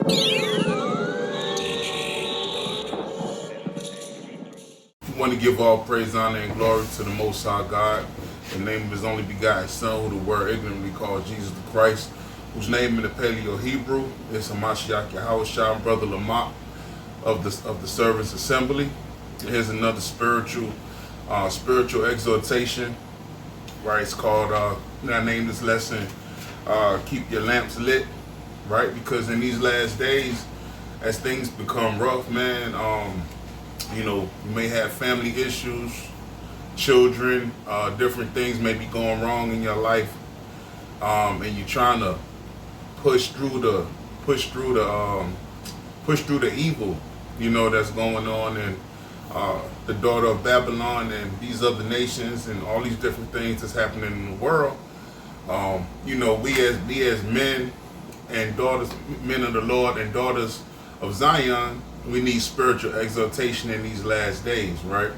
We want to give all praise, honor, and glory to the Most High God, in the name of His only begotten Son, who the word ignorantly called Jesus the Christ, whose name in the Paleo Hebrew is Hamashiach Yahushua, brother Lamak of the Servants Assembly. Here's another spiritual exhortation. Right, it's called. I named this lesson "Keep Your Lamps Lit." Right, because in these last days, as things become rough, man. You may have family issues, children, different things may be going wrong in your life, and you're trying to push through the evil, that's going on in the daughter of Babylon and these other nations and all these different things that's happening in the world. We as men and daughters, men of the Lord and daughters of Zion, we need spiritual exaltation in these last days, right?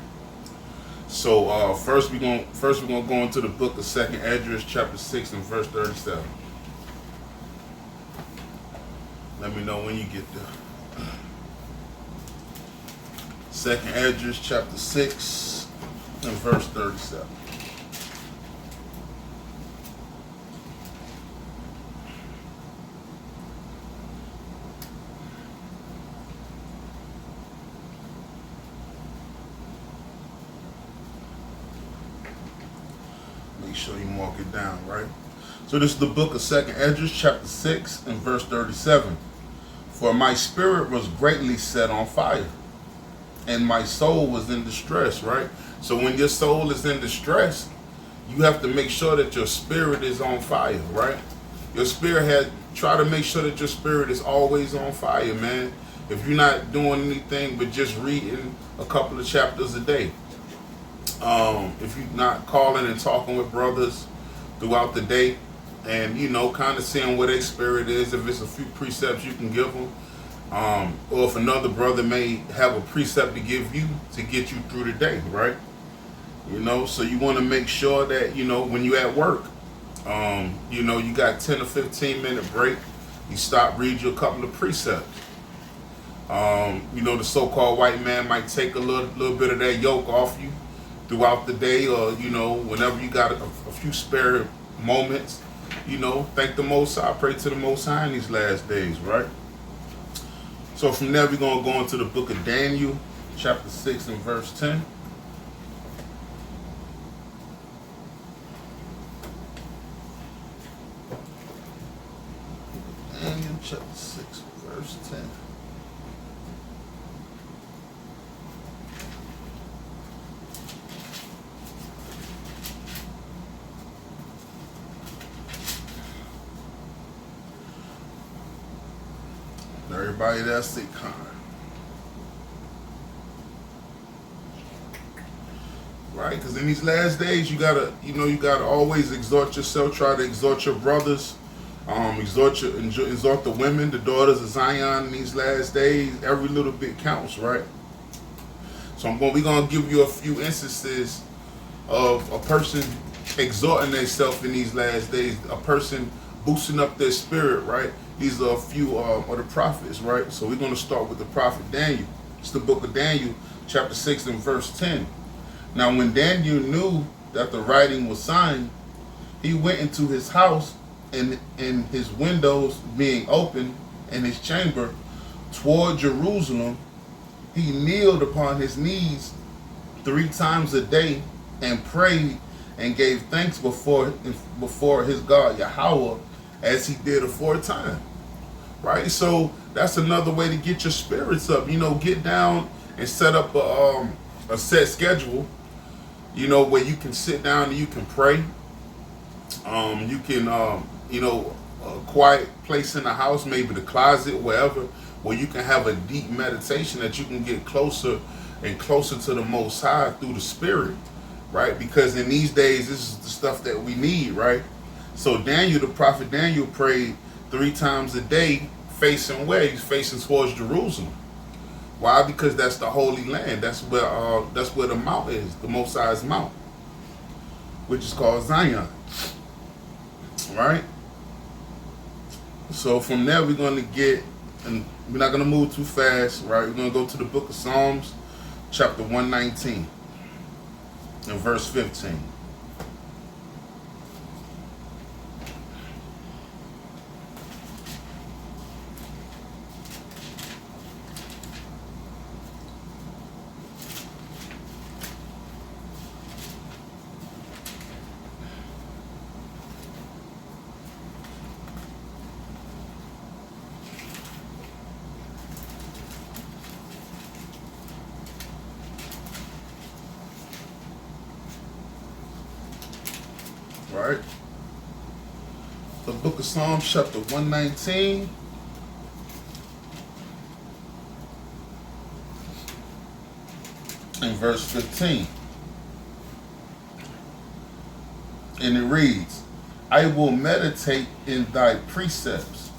So first we're gonna go into the book of 2nd Esdras, chapter 6 and verse 37. Let me know when you get there. 2nd Esdras, chapter 6 and verse 37. Make sure you mark it down, right? So this is the book of 2nd Esdras, chapter 6 and verse 37. For my spirit was greatly set on fire, and my soul was in distress, right? So when your soul is in distress, you have to make sure that your spirit is on fire, right? Your spirit try to make sure that your spirit is always on fire, man. If you're not doing anything but just reading a couple of chapters a day, if you're not calling and talking with brothers throughout the day, and kind of seeing where their spirit is, if it's a few precepts you can give them, or if another brother may have a precept to give you to get you through the day, right? So you want to make sure that when you're at work, you got 10 or 15 minute break, you stop, read you a couple of precepts. The so-called white man might take a little bit of that yoke off you throughout the day, or whenever you got a few spare moments, thank the Most High, pray to the Most High in these last days, right? So from there we're going to go into the book of Daniel, chapter 6 and verse 10. Daniel chapter 6 verse 10. Everybody that's sick, right? Because in these last days, you gotta always exhort yourself. Try to exhort your brothers, exhort the women, the daughters of Zion. In these last days, every little bit counts, right? So we're gonna give you a few instances of a person exhorting themselves in these last days. A person boosting up their spirit, right? These are a few of the prophets, right? So we're going to start with the prophet Daniel. It's the book of Daniel, chapter 6 and verse 10. Now when Daniel knew that the writing was signed, he went into his house, and in his windows being open in his chamber toward Jerusalem, he kneeled upon his knees 3 times a day and prayed and gave thanks before his God Yahweh, as he did aforetime. Right? So that's another way to get your spirits up. Get down and set up a set schedule, where you can sit down and you can pray. You can, a quiet place in the house, maybe the closet, wherever, where you can have a deep meditation that you can get closer and closer to the Most High through the Spirit, right? Because in these days, this is the stuff that we need, right? So Daniel, the prophet Daniel, prayed 3 times a day, facing where? He's facing towards Jerusalem. Why? Because that's the Holy Land. That's where the mount is, the Most High's mount, which is called Zion. Right? So from there we're going to get And we're not going to move too fast, right? We're going to go to the book of Psalms, chapter 119, and verse 15. Right? The book of Psalms, chapter 119. And verse 15. And it reads, I will meditate in thy precepts,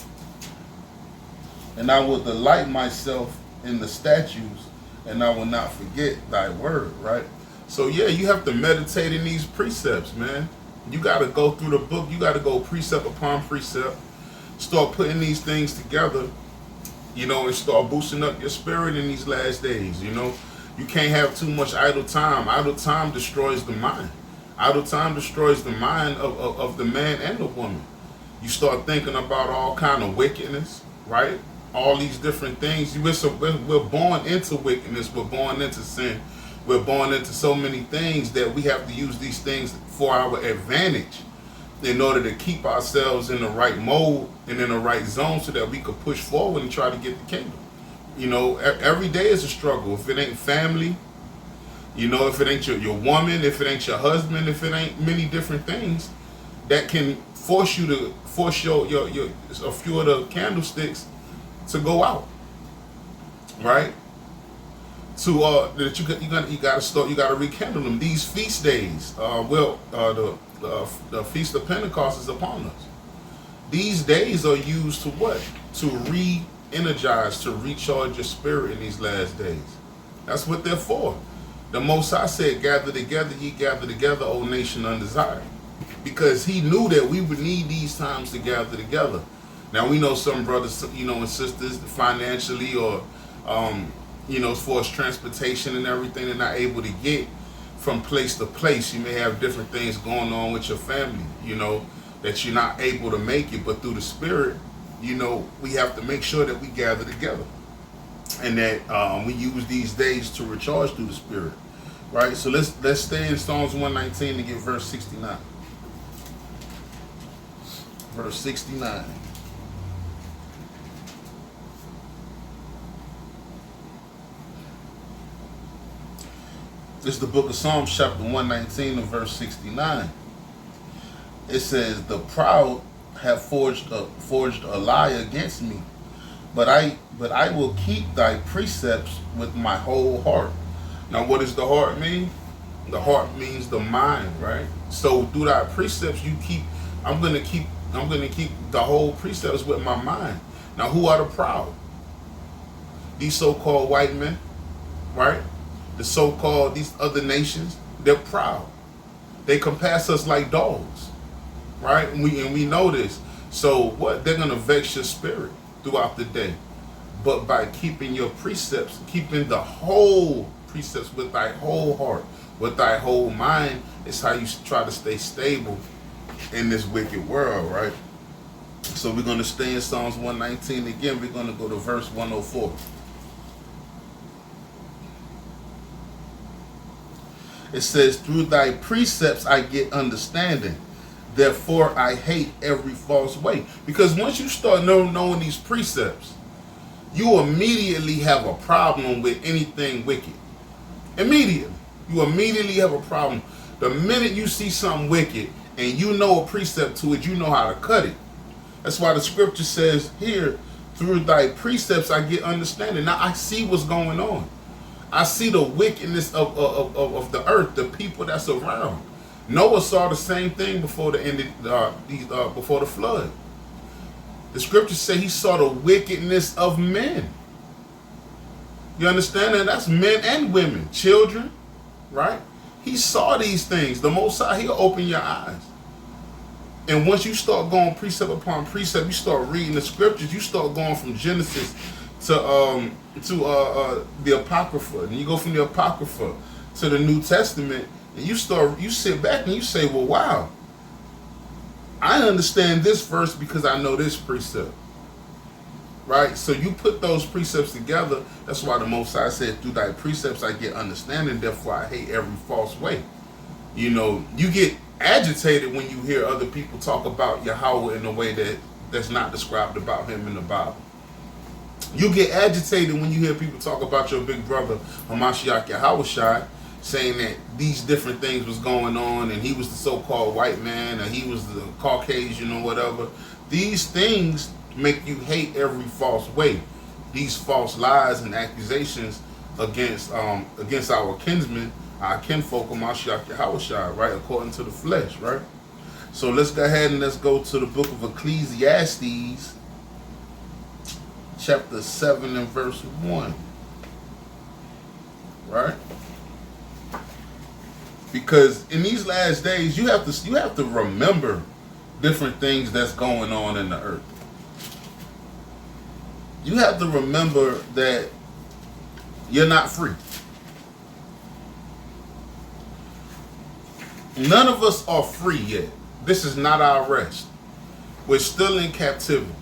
and I will delight myself in the statutes, and I will not forget thy word, right? So yeah, you have to meditate in these precepts, man. You got to go through the book. You got to go precept upon precept. Start putting these things together, and start boosting up your spirit in these last days, You can't have too much idle time. Idle time destroys the mind. Idle time destroys the mind of the man and the woman. You start thinking about all kind of wickedness, right? All these different things. We're born into wickedness. We're born into sin. We're born into so many things that we have to use these things for our advantage in order to keep ourselves in the right mode and in the right zone so that we could push forward and try to get the kingdom. Every day is a struggle. If it ain't family, if it ain't your woman, if it ain't your husband, if it ain't many different things that can force you to force your a few of the candlesticks to go out, right? That you gotta rekindle them. These feast days, the feast of Pentecost is upon us. These days are used to what? To re-energize, to recharge your spirit in these last days. That's what they're for. The Most High said, gather together, ye gather together, O nation undesired. Because he knew that we would need these times to gather together. Now we know some brothers, and sisters financially or, as far as transportation and everything, they're not able to get from place to place. You may have different things going on with your family, that you're not able to make it. But through the Spirit, we have to make sure that we gather together. And that we use these days to recharge through the Spirit. Right? So let's stay in Psalms 119 and get verse 69. Verse 69. This is the book of Psalms, chapter 119 and verse 69. It says, the proud have forged a lie against me, but I will keep thy precepts with my whole heart. Now, what does the heart mean? The heart means the mind, right? So through thy precepts, I'm gonna keep the whole precepts with my mind. Now, who are the proud? These so-called white men, right? The so-called these other nations, they're proud. They compass us like dogs, right? And we know this. So what? They're gonna vex your spirit throughout the day. But by keeping your precepts, keeping the whole precepts with thy whole heart, with thy whole mind, is how you try to stay stable in this wicked world, right? So we're gonna stay in Psalms 119 again. We're gonna go to verse 104. It says, through thy precepts I get understanding. Therefore I hate every false way. Because once you start knowing these precepts, you immediately have a problem with anything wicked. Immediately. You immediately have a problem. The minute you see something wicked and you know a precept to it, you know how to cut it. That's why the scripture says here, through thy precepts I get understanding. Now I see what's going on. I see the wickedness of the earth, the people that's around. Noah saw the same thing before the end of, before the flood. The scriptures say he saw the wickedness of men. You understand that? That's men and women, children, right? He saw these things. The Most High, he'll open your eyes. And once you start going precept upon precept, you start reading the scriptures. You start going from Genesis to the Apocrypha, and you go from the Apocrypha to the New Testament, and you sit back and you say, well, wow, I understand this verse because I know this precept. Right? So you put those precepts together. That's why the Most High said, through thy precepts I get understanding, therefore I hate every false way. You know, you get agitated when you hear other people talk about Yahweh in a way that's not described about him in the Bible. You get agitated when you hear people talk about your big brother Hamashiach Yahushai, saying that these different things was going on, and he was the so-called white man, and he was the Caucasian or whatever. These things make you hate every false way. These false lies and accusations against our kinsmen, our kinfolk, Hamashiach Yahushai, right, according to the flesh, right? So let's go ahead and let's go to the book of Ecclesiastes, chapter 7 and verse 1, right? Because in these last days, you have to remember different things that's going on in the earth. You have to remember that you're not free. None of us are free yet. This is not our rest. We're still in captivity.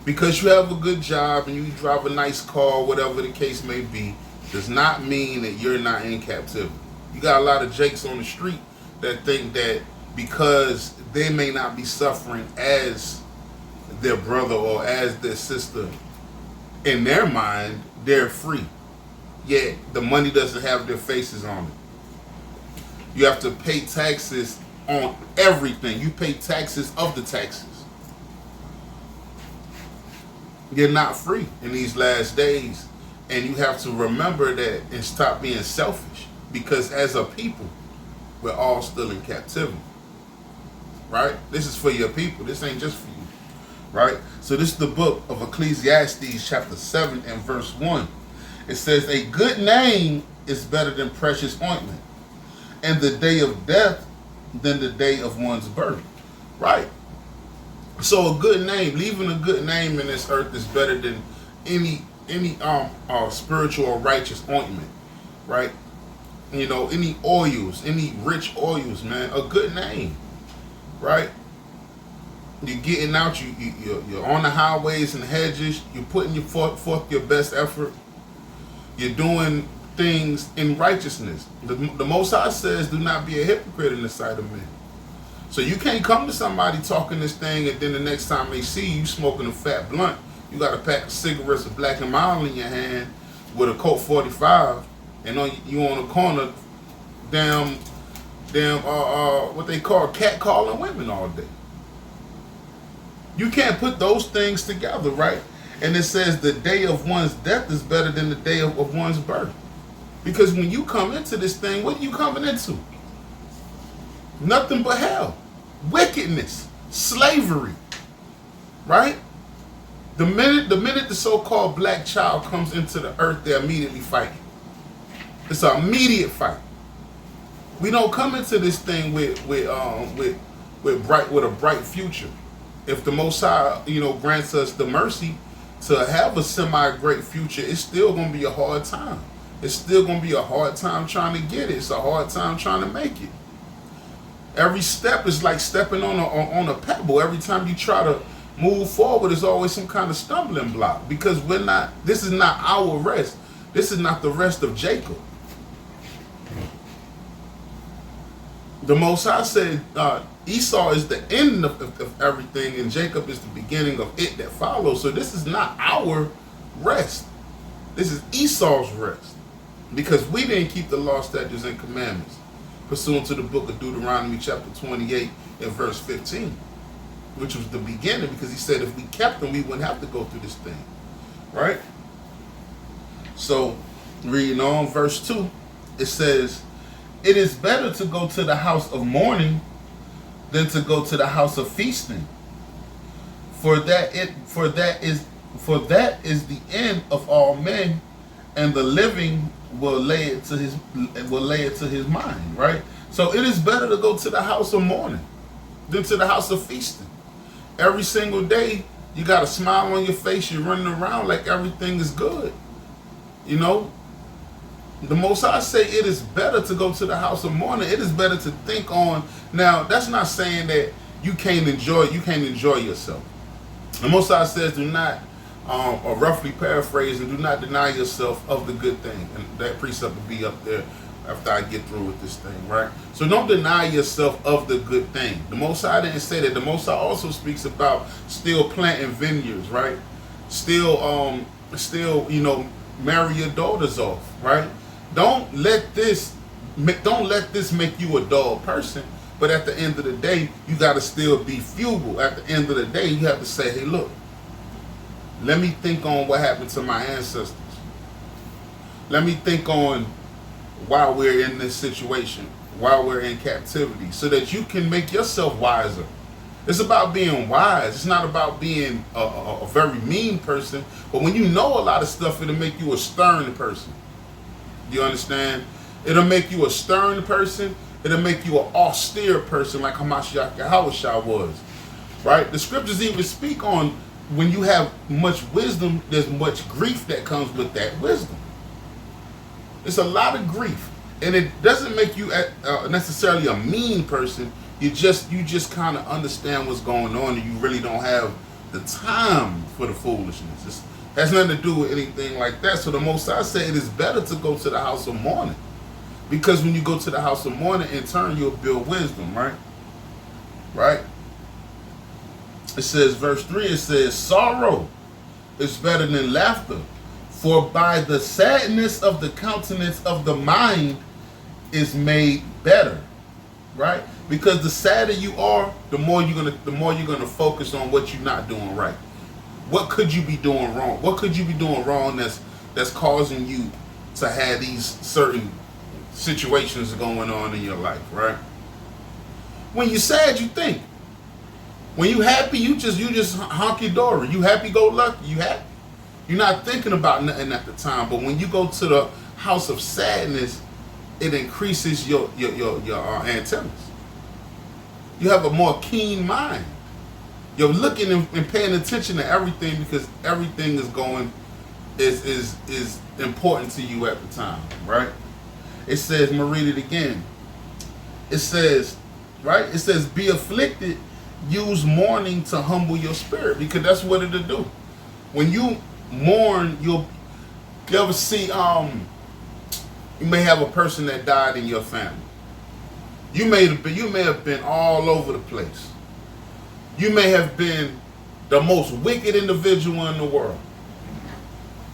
Because you have a good job and you drive a nice car, whatever the case may be, does not mean that you're not in captivity. You got a lot of jakes on the street that think that because they may not be suffering as their brother or as their sister, in their mind, they're free. Yet the money doesn't have their faces on it. You have to pay taxes on everything. You pay taxes of the taxes. You're not free in these last days. And you have to remember that and stop being selfish. Because as a people, we're all still in captivity. Right? This is for your people. This ain't just for you. Right? So this is the book of Ecclesiastes chapter 7 and verse 1. It says, a good name is better than precious ointment, and the day of death than the day of one's birth. Right? So a good name, leaving a good name in this earth is better than any spiritual or righteous ointment. Right? You know, any oils, any rich oils, man, a good name. Right? You're getting out, you're on the highways and hedges, you're putting forth your best effort. You're doing things in righteousness. The Most High says, do not be a hypocrite in the sight of men. So you can't come to somebody talking this thing and then the next time they see you smoking a fat blunt, you got a pack of cigarettes of Black and Mild in your hand with a Colt 45, and you on the corner, damn, what they call cat calling women all day. You can't put those things together, right? And it says the day of one's death is better than the day of one's birth. Because when you come into this thing, what are you coming into? Nothing but hell, wickedness, slavery, right? The minute the so-called black child comes into the earth, they're immediately fighting. It's an immediate fight. We don't come into this thing with a bright future. If the Most High, grants us the mercy to have a semi-great future, it's still going to be a hard time. It's still going to be a hard time trying to get it. It's a hard time trying to make it. Every step is like stepping on a pebble. Every time you try to move forward, there's always some kind of stumbling block. Because this is not our rest. This is not the rest of Jacob. The Most High said Esau is the end of everything, and Jacob is the beginning of it that follows. So this is not our rest. This is Esau's rest. Because we didn't keep the law, statutes, and commandments pursuant to the book of Deuteronomy chapter 28 and verse 15, which was the beginning, because he said if we kept them, we wouldn't have to go through this thing. Right? So, reading on verse 2, it says, it is better to go to the house of mourning than to go to the house of feasting. For that is the end of all men, and the living will lay it to his mind, right? So it is better to go to the house of mourning. than to the house of feasting. Every single day, you got a smile on your face. You're running around like everything is good. You know, the Most High say it is better to go to the house of mourning. It is better to think on. Now, that's not saying that you can't enjoy yourself. The Most High says, do not, or roughly paraphrasing, do not deny yourself of the good thing. And that precept will be up there after I get through with this thing, right? So don't deny yourself of the good thing. The Most High didn't say that. The Most High also speaks about still planting vineyards, right? Still, you know, marry your daughters off, right? Don't let this make you a dull person. But at the end of the day, you got to still be frugal. At the end of the day, you have to say, hey, look, let me think on what happened to my ancestors. Let me think on why we're in this situation, why we're in captivity, so that you can make yourself wiser. It's about being wise. It's not about being a very mean person. But when you know a lot of stuff, it'll make you a stern person. You understand? It'll make you a stern person. It'll make you an austere person like Hamashiach Yahushua was. Right? The scriptures even speak on when you have much wisdom, there's much grief that comes with that wisdom. It's a lot of grief. And it doesn't make you necessarily a mean person. You just kind of understand what's going on, and you really don't have the time for the foolishness. It has nothing to do with anything like that. So the Most High said it is better to go to the house of mourning. Because when you go to the house of mourning, in turn, you'll build wisdom, right? Right? It says, verse 3, it says, sorrow is better than laughter, for by the sadness of the countenance of the mind is made better, right? Because the sadder you are, the more you're gonna focus on what you're not doing right. What could you be doing wrong? What could you be doing wrong that's causing you to have these certain situations going on in your life, right? When you're sad, you think. When you happy, you just honky dory. You happy go lucky. You happy. You're not thinking about nothing at the time. But when you go to the house of sadness, it increases your antennas. You have a more keen mind. You're looking and paying attention to everything because everything is important to you at the time, right? It says, I'm gonna read it again. It says, right? It says, be afflicted, use mourning to humble your spirit, because that's what it'll do. When you mourn, you ever see, you may have a person that died in your family. You may have been all over the place. You may have been the most wicked individual in the world.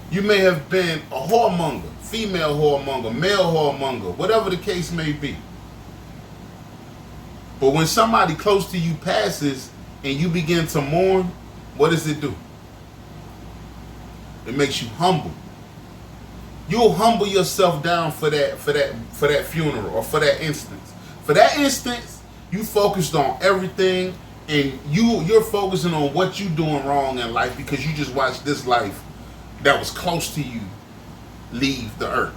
You may have been a whoremonger, female whoremonger, male whoremonger, whatever the case may be. But when somebody close to you passes and you begin to mourn, what does it do? It makes you humble. You'll humble yourself down for that funeral or for that instance. For that instance, you focused on everything, and you're focusing on what you're doing wrong in life because you just watched this life that was close to you leave the earth.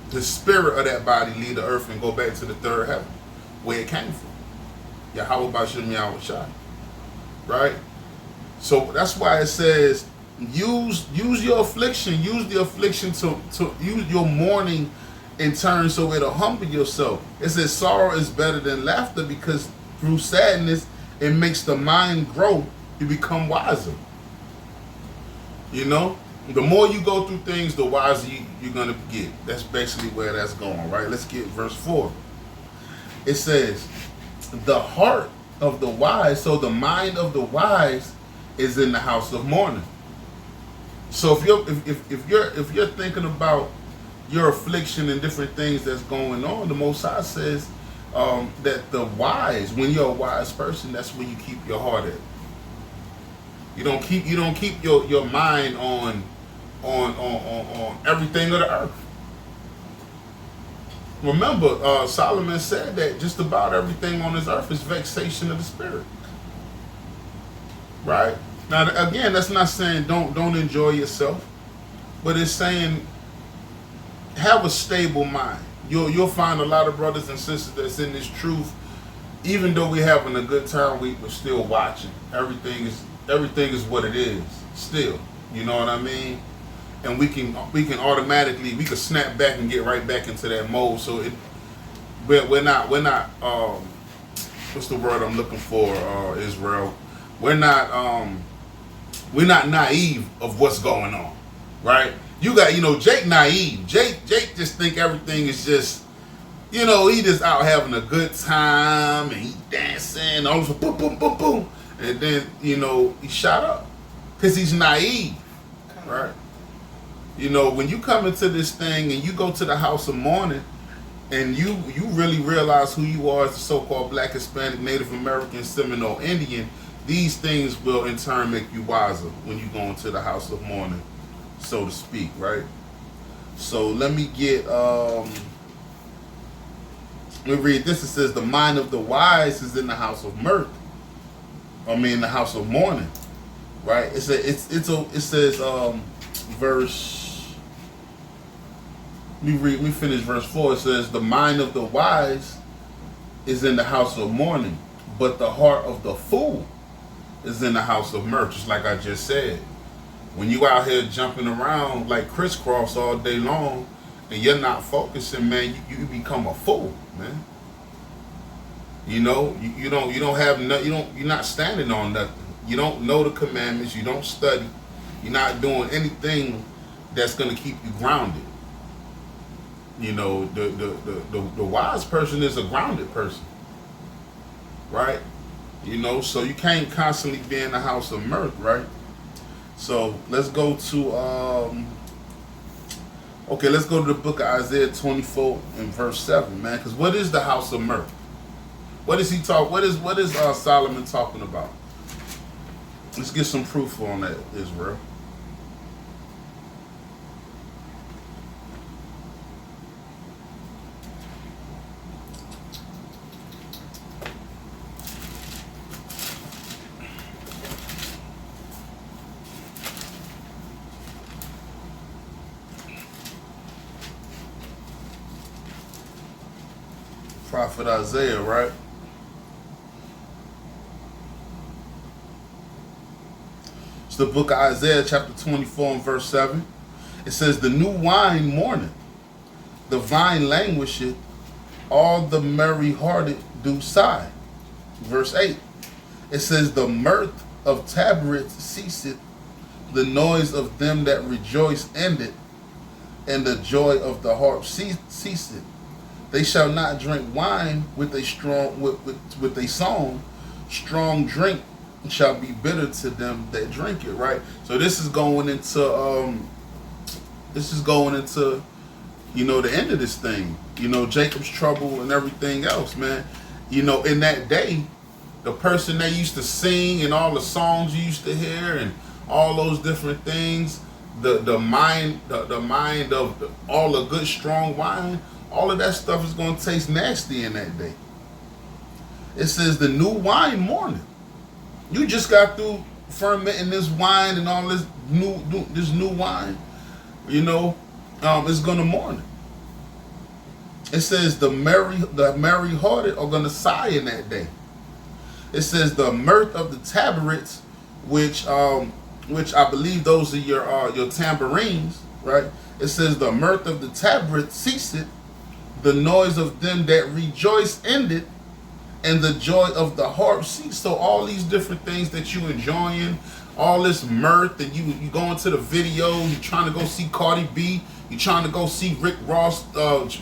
The spirit of that body leave the earth and go back to the third heaven where it came from. Yahweh Bashem Yahweh Shai. Right? So that's why it says use your affliction, use the affliction to use your mourning in turn so it'll humble yourself. It says sorrow is better than laughter because through sadness it makes the mind grow. You become wiser. You know? The more you go through things, the wiser you're going to get. That's basically where that's going, right? Let's get verse 4. It says, the heart of the wise, so the mind of the wise is in the house of mourning. So if you're thinking about your affliction and different things that's going on, the Most High says that the wise, when you're a wise person, that's where you keep your heart at. You don't keep your mind on everything of the earth. Remember, Solomon said that just about everything on this earth is vexation of the spirit. Right? Now, again, that's not saying don't enjoy yourself, but it's saying have a stable mind. You'll find a lot of brothers and sisters that's in this truth. Even though we're having a good time, we're still watching. Everything is what it is. Still, you know what I mean? And we can automatically we can snap back and get right back into that mode. So we're not what's the word I'm looking for, Israel? We're not naive of what's going on, right? You got, Jake naive. Jake just think everything is just, he just out having a good time and he dancing, all of boom, boom, boom, boom, and then he shot up because he's naive, right? When you come into this thing and you go to the house of mourning and you really realize who you are as the so-called Black, Hispanic, Native American, Seminole, Indian, these things will in turn make you wiser when you go into the house of mourning, so to speak, right? So let me read this. It says, the mind of the wise is in the house of mirth. In the house of mourning, right? It says verse. Let me finish verse 4. It says, the mind of the wise is in the house of mourning, but the heart of the fool is in the house of mirth. Just like I just said, when you out here jumping around like crisscross all day long and you're not focusing, man, you become a fool, man. You're not standing on nothing. You don't know the commandments. You don't study. You're not doing anything that's gonna keep you grounded. The wise person is a grounded person, right? So you can't constantly be in the house of mirth, right? So let's go to let's go to the book of Isaiah 24 and verse 7, man. Because what is the house of mirth? What is he talk? What is Solomon talking about? Let's get some proof on that, Israel. Prophet Isaiah, right? It's the book of Isaiah, chapter 24 and verse 7. It says, the new wine mourneth, the vine languisheth, all the merry-hearted do sigh. Verse 8. It says, the mirth of tabrets ceaseth, the noise of them that rejoice ended, and the joy of the harp ceaseth. They shall not drink wine with a song. Strong drink shall be bitter to them that drink it. Right. So this is going into the end of this thing. Jacob's trouble and everything else, man. In that day, the person that used to sing and all the songs you used to hear and all those different things, the mind of all the good strong wine. All of that stuff is going to taste nasty in that day. It says the new wine mourning. You just got through fermenting this wine and all this new wine. It's going to mourn it. It says the merry-hearted are going to sigh in that day. It says the mirth of the tabrets, which I believe those are your tambourines, right? It says the mirth of the tabrets ceaseth, the noise of them that rejoice ended, and the joy of the harp ceased. So all these different things that you enjoying, all this mirth, and you going to the video, you trying to go see Cardi B, you trying to go see Rick Ross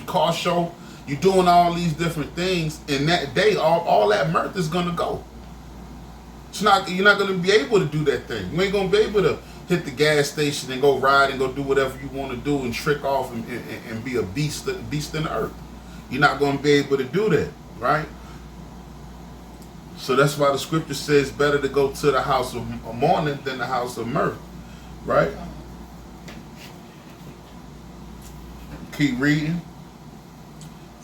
car show, you doing all these different things. In that day, all that mirth is gonna go. You're not gonna be able to do that thing. You ain't gonna be able to hit the gas station and go ride and go do whatever you want to do and trick off and be a beast in the earth. You're not going to be able to do that, right? So that's why the scripture says better to go to the house of mourning than the house of mirth, right? Keep reading.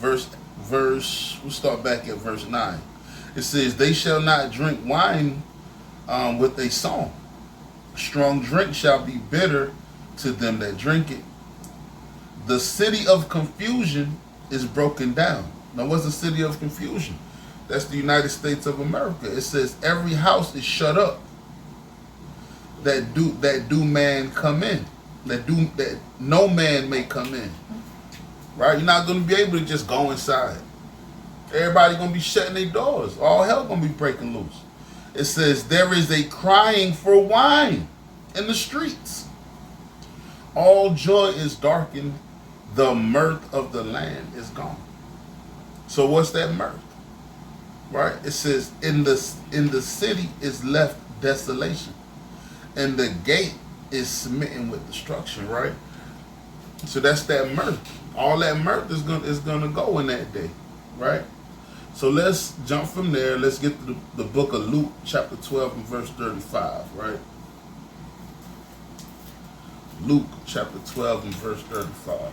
We'll start back at verse 9. It says, they shall not drink wine with a song. Strong drink shall be bitter to them that drink it. The city of confusion is broken down. Now, what's the city of confusion? That's the United States of America. It says every house is shut up that do man come in, that no man may come in. Right? You're not going to be able to just go inside. Everybody going to be shutting their doors. All hell going to be breaking loose. It says there is a crying for wine in the streets. All joy is darkened. The mirth of the land is gone. So what's that mirth? Right? It says in the city is left desolation, and the gate is smitten with destruction. Right? So that's that mirth. All that mirth is gonna go in that day. Right? So let's jump from there. Let's get to the book of Luke, chapter 12 and verse 35. Right? Luke chapter 12 and verse 35.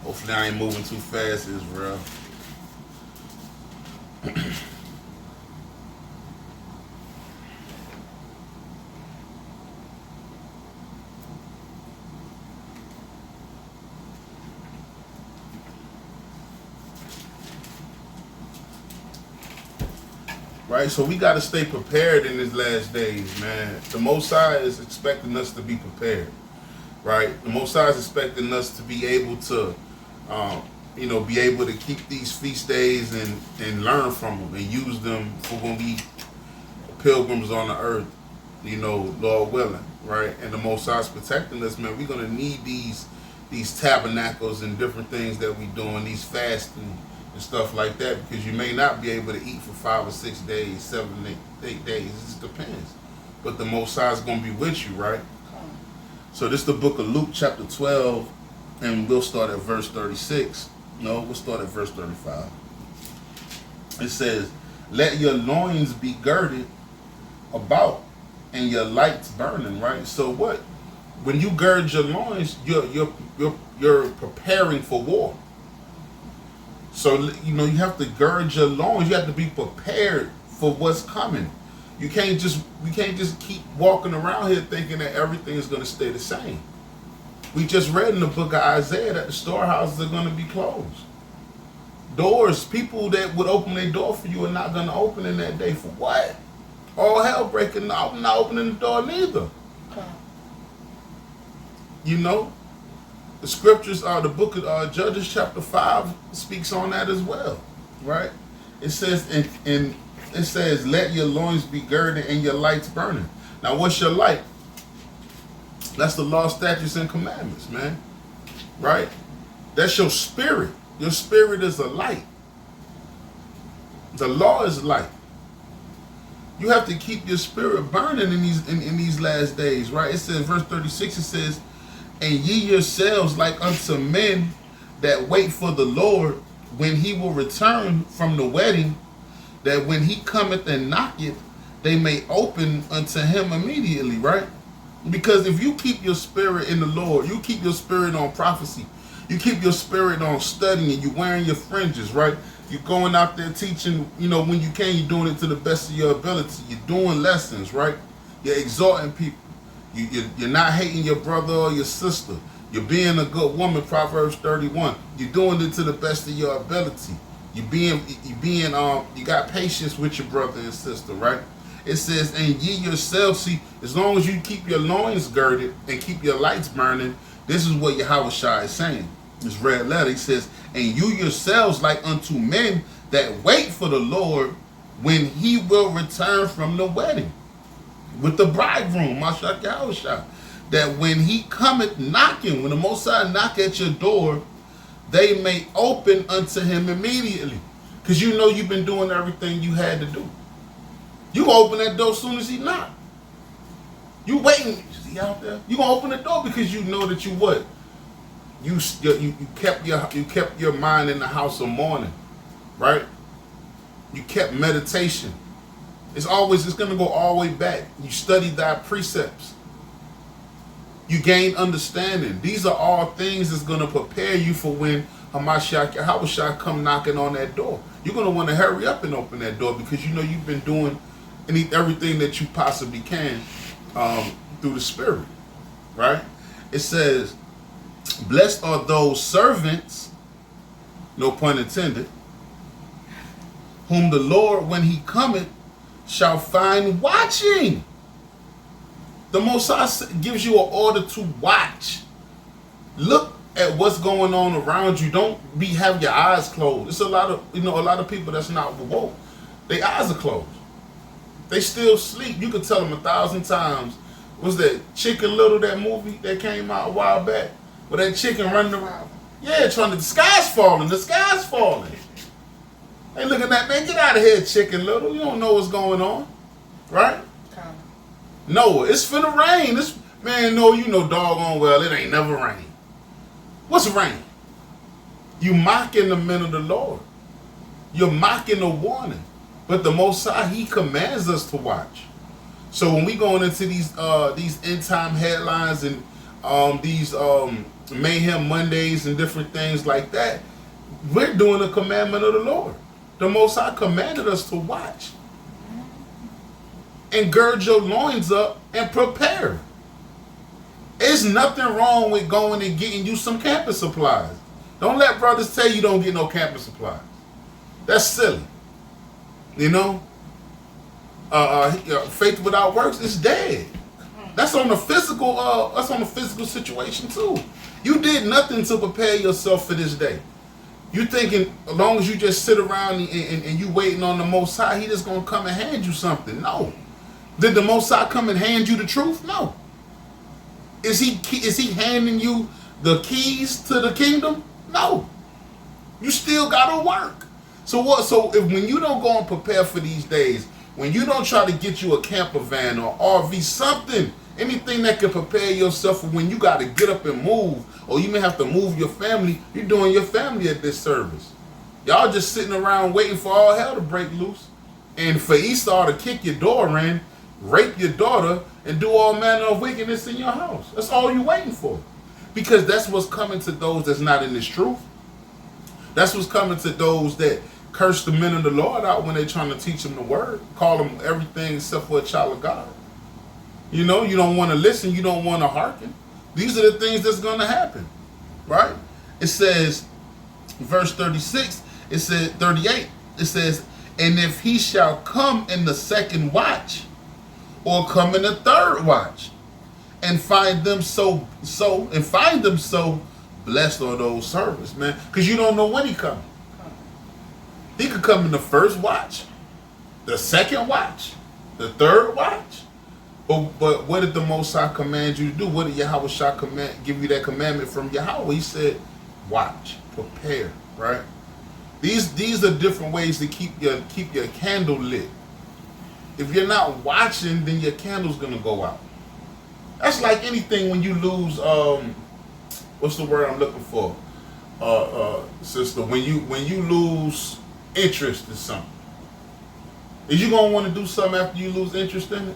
Hopefully I ain't moving too fast, Israel. Right, so we got to stay prepared in these last days, man. The Most High is expecting us to be prepared, right? The Most High is expecting us to be able to, be able to keep these feast days and learn from them and use them for when we pilgrims on the earth, Lord willing, right? And the Most High is protecting us, man. We're going to need these tabernacles and different things that we doing, these fasting and stuff like that, because you may not be able to eat for 5 or 6 days, 7, 8 days. It just depends. But the Most High is going to be with you, right? So this is the book of Luke chapter 12, and we'll start at verse 36. No, we'll start at verse 35. It says, let your loins be girded about and your lights burning, right? So what? When you gird your loins, you're preparing for war. So, you have to gird your loins. You have to be prepared for what's coming. We can't just keep walking around here thinking that everything is going to stay the same. We just read in the book of Isaiah that the storehouses are going to be closed. Doors, people that would open their door for you are not going to open in that day. For what? All hell breaking out. I'm not opening the door neither. The scriptures, the book of Judges chapter 5 speaks on that as well, right? It says, it says, let your loins be girded and your lights burning. Now, what's your light? That's the law, statutes, and commandments, man, right? That's your spirit. Your spirit is a light. The law is light. You have to keep your spirit burning in these last days, right? It says, verse 36, it says, and ye yourselves like unto men that wait for the Lord, when he will return from the wedding, that when he cometh and knocketh, they may open unto him immediately, right? Because if you keep your spirit in the Lord, you keep your spirit on prophecy, you keep your spirit on studying, you're wearing your fringes, right? You're going out there teaching, when you can, you're doing it to the best of your ability. You're doing lessons, right? You're exhorting people. You're not hating your brother or your sister. You're being a good woman, Proverbs 31. You're doing it to the best of your ability. You got patience with your brother and sister, right? It says, and ye yourselves, see, as long as you keep your loins girded and keep your lights burning, this is what Yahushua is saying. This red letter, he says, and you yourselves like unto men that wait for the Lord, when he will return from the wedding, with the bridegroom, Mashiach Yahushua, that when he cometh knocking, when the Most High knock at your door, they may open unto him immediately. Because you've been doing everything you had to do. You open that door as soon as he knock. You waiting, is he out there? You gonna open the door because you know that you what? You kept your mind in the house of mourning, right? You kept meditation. It's going to go all the way back. You studied thy precepts. You gain understanding. These are all things that's going to prepare you for when Hamashiach Yahushua come knocking on that door. You're going to want to hurry up and open that door because you've been doing everything that you possibly can through the Spirit, right? It says, blessed are those servants, no pun intended, whom the Lord, when he cometh, shall find watching. The Most High gives you an order to watch. Look at what's going on around you. Don't have your eyes closed. It's a lot of people that's not woke. Their eyes are closed. They still sleep. You could tell them 1,000 times. Was that Chicken Little, that movie that came out a while back? Where that chicken running around? Yeah, the sky's falling. The sky's falling. Hey, look at that, man. Get out of here, Chicken Little. You don't know what's going on. Right? No, it's finna rain. No, you know doggone well it ain't never rain. What's rain? You mocking the men of the Lord. You're mocking the warning. But the Most High, he commands us to watch. So when we going into these end time headlines and these Mayhem Mondays and different things like that, we're doing a commandment of the Lord. The Most High commanded us to watch. And gird your loins up and prepare. There's nothing wrong with going and getting you some camping supplies. Don't let brothers tell you don't get no camping supplies. That's silly. You know? Faith without works is dead. That's on the physical situation too. You did nothing to prepare yourself for this day. You thinking as long as you just sit around and you waiting on the Most High, he just gonna come and hand you something. No. Did the Most High come and hand you the truth? No. Is he handing you the keys to the kingdom? No. You still gotta work. So what? So when you don't go and prepare for these days, when you don't try to get you a camper van or RV, something, anything that can prepare yourself for when you got to get up and move, or you may have to move your family, you're doing your family a disservice. Y'all just sitting around waiting for all hell to break loose, and for Esau to kick your door in, rape your daughter, and do all manner of wickedness in your house. That's all you're waiting for. Because that's what's coming to those that's not in this truth. That's what's coming to those that curse the men of the Lord out when they're trying to teach them the word. Call them everything except for a child of God. You know, you don't want to listen. You don't want to hearken. These are the things that's going to happen. Right? It says, verse 36, it says, 38, it says, and if he shall come in the second watch, or come in the third watch, and find them so, blessed are those servants, man. Because you don't know when he coming. He could come in the first watch, the second watch, the third watch. But what did the Most High command you to do? What did Yahweh give you that commandment from Yahweh? He said, watch, prepare, right? These are different ways to keep your candle lit. If you're not watching, then your candle's gonna go out. That's like anything when you lose what's the word I'm looking for? Sister, when you lose interest in something. Is you gonna want to do something after you lose interest in it?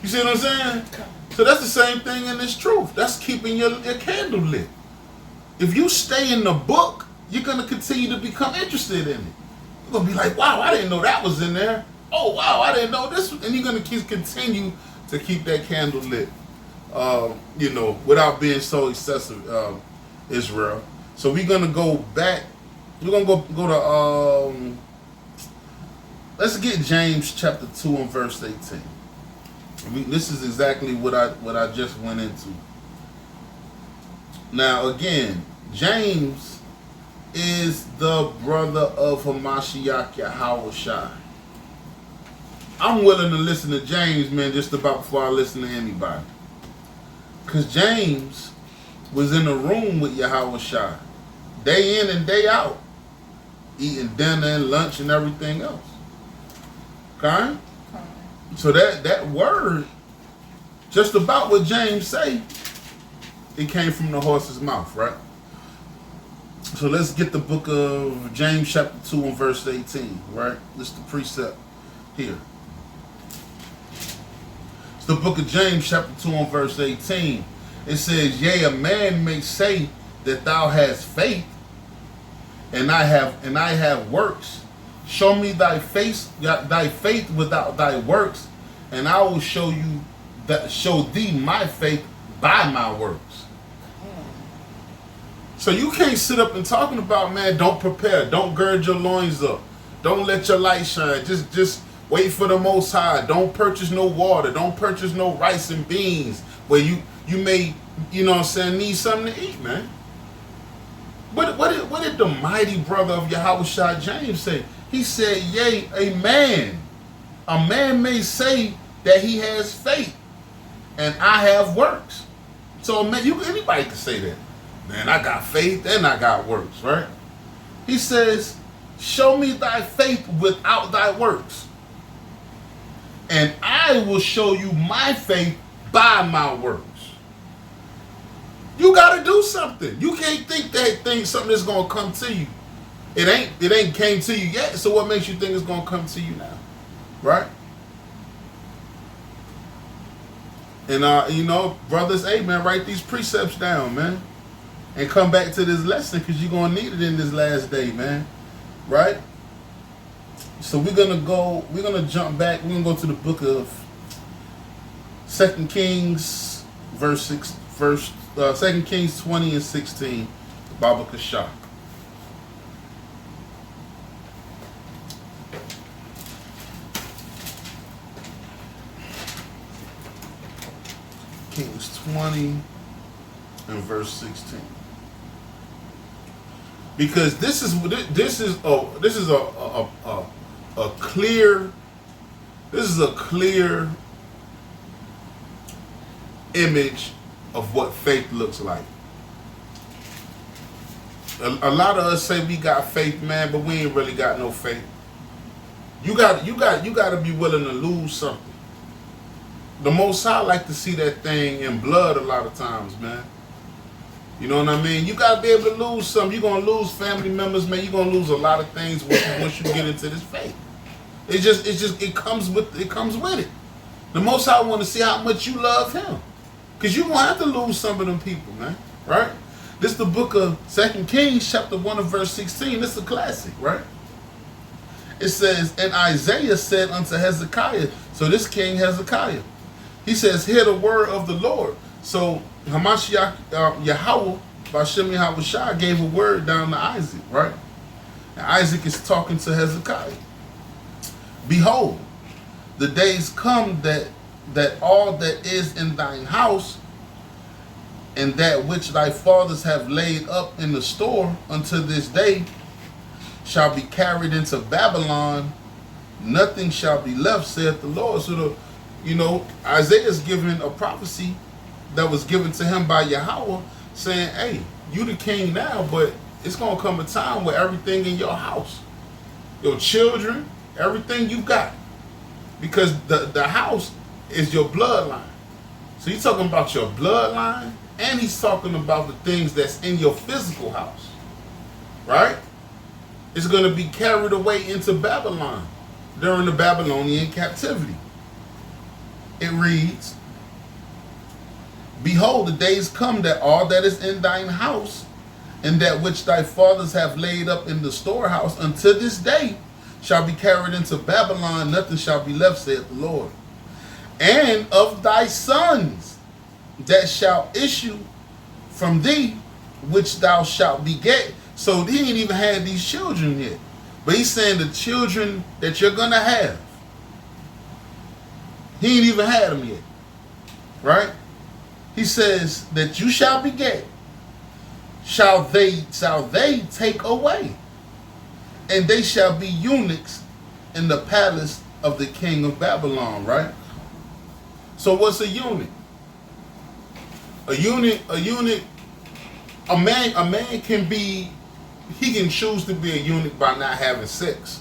You see what I'm saying? So that's the same thing in this truth. That's keeping your candle lit. If you stay in the book, you're gonna continue to become interested in it. You're gonna be like, wow, I didn't know that was in there. Oh wow, I didn't know this. And you're gonna continue to keep that candle lit. Without being so excessive, Israel. So we're gonna go back. We're gonna go to let's get James chapter 2 and verse 18. This is exactly what I just went into. Now again, James is the brother of Hamashiach Yahushua. I'm willing to listen to James, man, just about before I listen to anybody. Because James was in a room with Yahushua day in and day out, eating dinner and lunch and everything else. Okay? So that word, just about what James say, it came from the horse's mouth, right? So let's get the book of James chapter 2 and verse 18, right? This is the precept here. It's the book of James chapter 2 and verse 18. It says, yea, a man may say that thou hast faith, and I have works. Show me thy faith without thy works, and I will show thee my faith by my works. So you can't sit up and talking about, man, don't prepare, don't gird your loins up, don't let your light shine, just wait for the Most High, don't purchase no water, don't purchase no rice and beans, where you may, you know what I'm saying, need something to eat, man. What did the mighty brother of Yahushua James say? He said, yea, a man may say that he has faith, and I have works. So man, anybody can say that. Man, I got faith and I got works, right? He says, show me thy faith without thy works, and I will show you my faith by my works. You got to do something. You can't think something is going to come to you. It ain't came to you yet. So what makes you think it's going to come to you now? Right? And you know, brothers, hey man, write these precepts down, man. And come back to this lesson, because you're going to need it in this last day, man. Right? So we're going to jump back. We're going to go to the book of 2 Kings, verse 2 Kings 20 and 16, Baba Kashah. Kings 20 and verse 16. Because this is a clear image of what faith looks like. A lot of us say we got faith, man, but we ain't really got no faith. You got to be willing to lose something. The Most High like to see that thing in blood a lot of times, man. You know what I mean? You got to be able to lose something. You're going to lose family members, man. You're going to lose a lot of things once you get into this faith. It comes with it. The Most High want to see how much you love Him. Because you're going to have to lose some of them people, man. Right? This is the book of 2 Kings, chapter 1 and verse 16. This is a classic, right? It says, and Isaiah said unto Hezekiah, so this King Hezekiah, he says, hear the word of the Lord. So Hamashiach Yahweh, Bashem Yahushua, gave a word down to Isaac, right? And Isaac is talking to Hezekiah. Behold, the days come that all that is in thine house, and that which thy fathers have laid up in the store unto this day, shall be carried into Babylon. Nothing shall be left, saith the Lord. So Isaiah is giving a prophecy that was given to him by Yahweh, saying, hey, you the king now, but it's going to come a time where everything in your house, your children, everything you got, because the house is your bloodline. So he's talking about your bloodline, and he's talking about the things that's in your physical house, right? It's going to be carried away into Babylon during the Babylonian captivity. It reads, behold, the days come that all that is in thine house, and that which thy fathers have laid up in the storehouse unto this day, shall be carried into Babylon. Nothing shall be left, saith the Lord. And of thy sons that shall issue from thee, which thou shalt beget. So he ain't even had these children yet. But he's saying the children that you're going to have. He ain't even had them yet. Right? He says that you shall beget. Shall they take away. And they shall be eunuchs in the palace of the king of Babylon. Right? So what's a eunuch? A man can be, he can choose to be a eunuch by not having sex.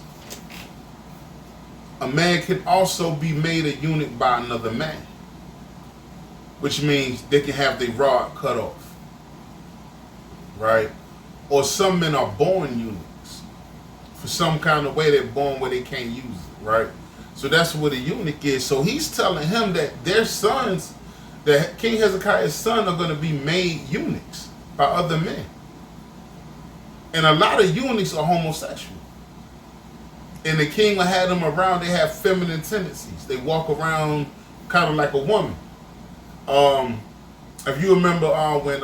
A man can also be made a eunuch by another man, which means they can have their rod cut off, right? Or some men are born eunuchs. For some kind of way they're born where they can't use it, right? So that's what a eunuch is. So he's telling him that their sons, that King Hezekiah's son, are going to be made eunuchs by other men. And a lot of eunuchs are homosexual. And the king will have them around, they have feminine tendencies. They walk around kind of like a woman. If you remember when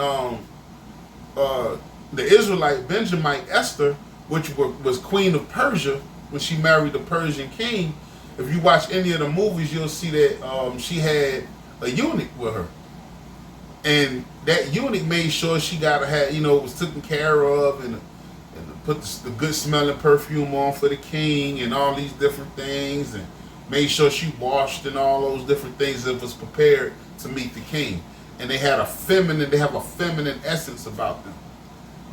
the Israelite Benjamite Esther, which was queen of Persia, when she married the Persian king, if you watch any of the movies, you'll see that she had a eunuch with her. And that eunuch made sure she was taken care of, and put the good smelling perfume on for the king and all these different things, and made sure she washed and all those different things that was prepared to meet the king. And they have a feminine essence about them,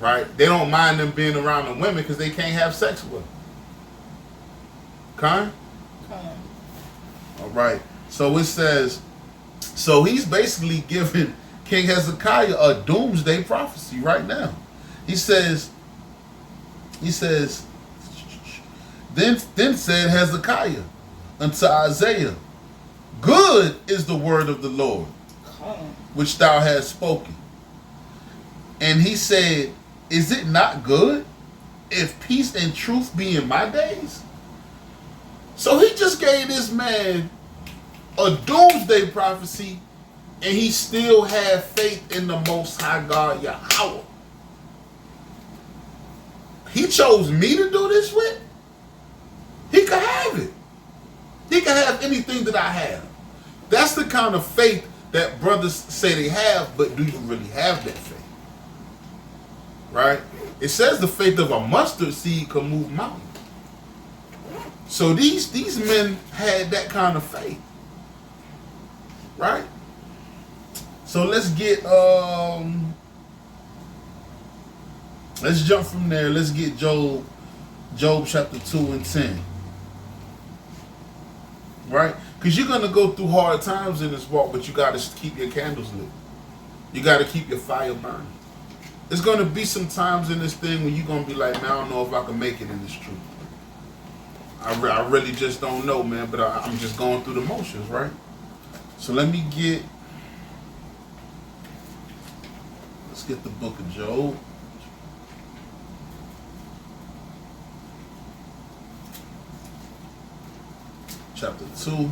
right? They don't mind them being around the women because they can't have sex with them. Okay? All right. So it says, so he's basically giving King Hezekiah a doomsday prophecy right now. He says, then said Hezekiah unto Isaiah, good is the word of the Lord, which thou hast spoken. And he said, is it not good if peace and truth be in my days? So he just gave this man a doomsday prophecy, and he still had faith in the Most High God Yahweh. He chose me to do this with. He could have it. He could have anything that I have. That's the kind of faith that brothers say they have, but do you really have that faith? Right? It says the faith of a mustard seed can move mountains. So these men had that kind of faith. Right? So let's jump from there. Let's get Job chapter 2 and 10. Right? Because you're going to go through hard times in this walk, but you got to keep your candles lit. You got to keep your fire burning. There's going to be some times in this thing when you're going to be like, man, I don't know if I can make it in this truth. I really just don't know, man, but I'm just going through the motions, right? So let's get the book of Job. Chapter 2.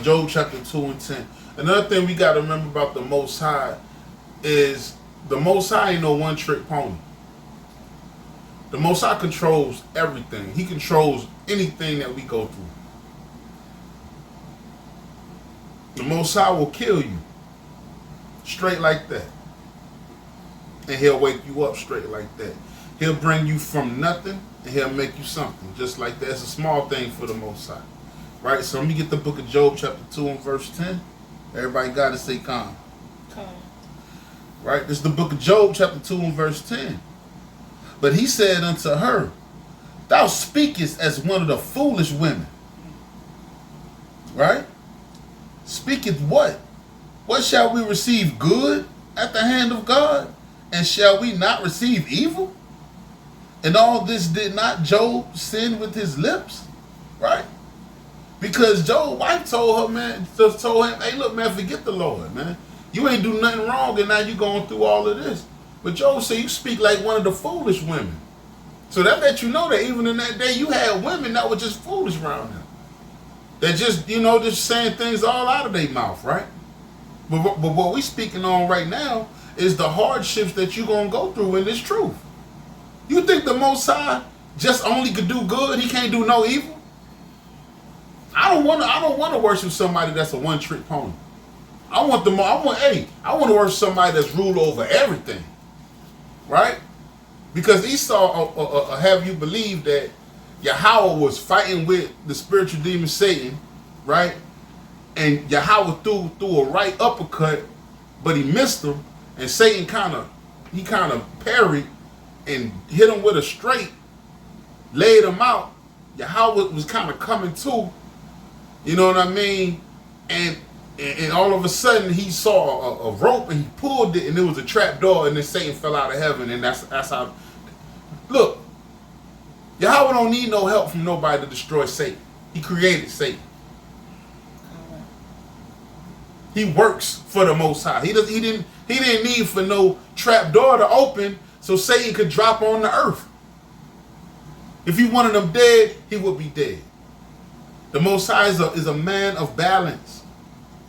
Job chapter 2 and 10. Another thing we got to remember about the Most High is the Most High ain't no one-trick pony. The Most High controls everything. He controls anything that we go through. The Most High will kill you straight like that. And he'll wake you up straight like that. He'll bring you from nothing and he'll make you something just like that. It's a small thing for the Most High. Right? So let me get the book of Job chapter 2 and verse 10. Everybody got to say calm. Right? This is the book of Job chapter 2 and verse 10. But he said unto her, thou speakest as one of the foolish women. Right? Speaketh what? What shall we receive good at the hand of God? And shall we not receive evil? And all this did not Job sin with his lips? Right? Because Job's wife told him, hey, look, man, forget the Lord, man. You ain't do nothing wrong, and now you going through all of this. But Job said, you speak like one of the foolish women. So that let you know that even in that day, you had women that were just foolish around them. That just, just saying things all out of their mouth, right? But what we speaking on right now is the hardships that you're going to go through in this truth. You think the Most High just only could do good? He can't do no evil? I don't want to worship somebody that's a one-trick pony. I want to worship somebody that's ruled over everything. Right? Because Esau have you believe that Yahweh was fighting with the spiritual demon Satan, right? And Yahweh threw a right uppercut, but he missed him, and Satan kind of parried and hit him with a straight, laid him out. Yahweh was kind of coming to, you know what I mean? And all of a sudden he saw a rope and he pulled it, and it was a trap door, and then Satan fell out of heaven, and that's how. Look, Yahweh don't need no help from nobody to destroy Satan. He created Satan. He works for the Most High. He didn't need for no trap door to open so Satan could drop on the earth. If he wanted him dead, he would be dead. The Most High is a man of balance.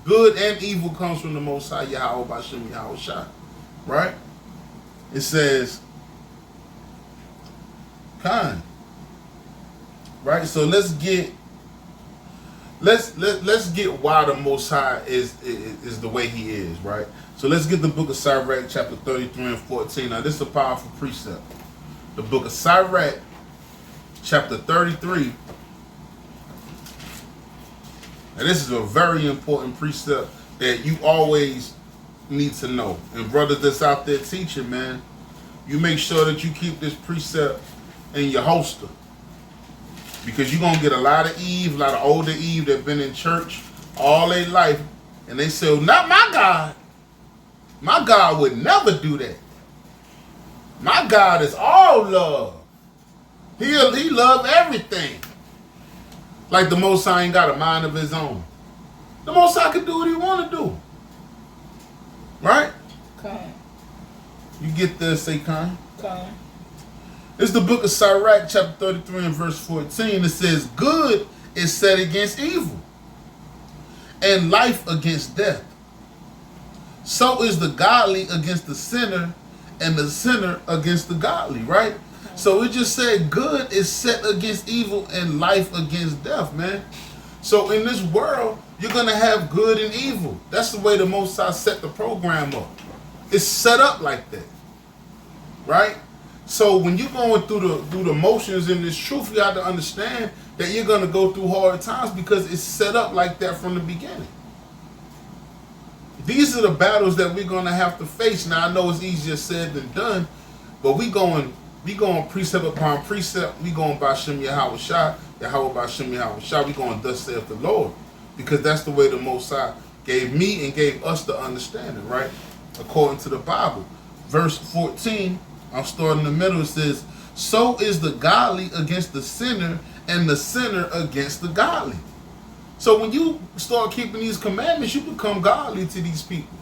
Good and evil comes from the Most High, Yahweh Bashem Yahweh Shai. Right? It says, kind. Right? So let's get why the Most High is the way he is, right? So let's get the book of Sirach, chapter 33 and 14. Now this is a powerful precept. The book of Sirach, chapter 33. And this is a very important precept that you always need to know. And brothers that's out there teaching, man, you make sure that you keep this precept in your holster. Because you're going to get a lot of Eve, a lot of older Eve that been in church all their life. And they say, well, not my God. My God would never do that. My God is all love. He loves everything. Like the Most High ain't got a mind of his own. The Most High can do what he want to do. Right? Okay. You get this, say kind. Okay. It's the book of Sirach, chapter 33 and verse 14. It says, good is set against evil, and life against death. So is the godly against the sinner, and the sinner against the godly, right? Okay. So it just said good is set against evil and life against death, man. So in this world, you're going to have good and evil. That's the way the Most High set the program up. It's set up like that, right? So when you're going through the motions in this truth, you have to understand that you're going to go through hard times because it's set up like that from the beginning. These are the battles that we're going to have to face. Now, I know it's easier said than done, but we going precept upon precept. We going by Shem Yahweh Shai, Yahweh by Shem Yahweh Shai. We going thus saith the Lord, because that's the way the Most High gave me and gave us the understanding, right? According to the Bible. Verse 14, I'll start in the middle. It says, so is the godly against the sinner, and the sinner against the godly. So when you start keeping these commandments, you become godly to these people.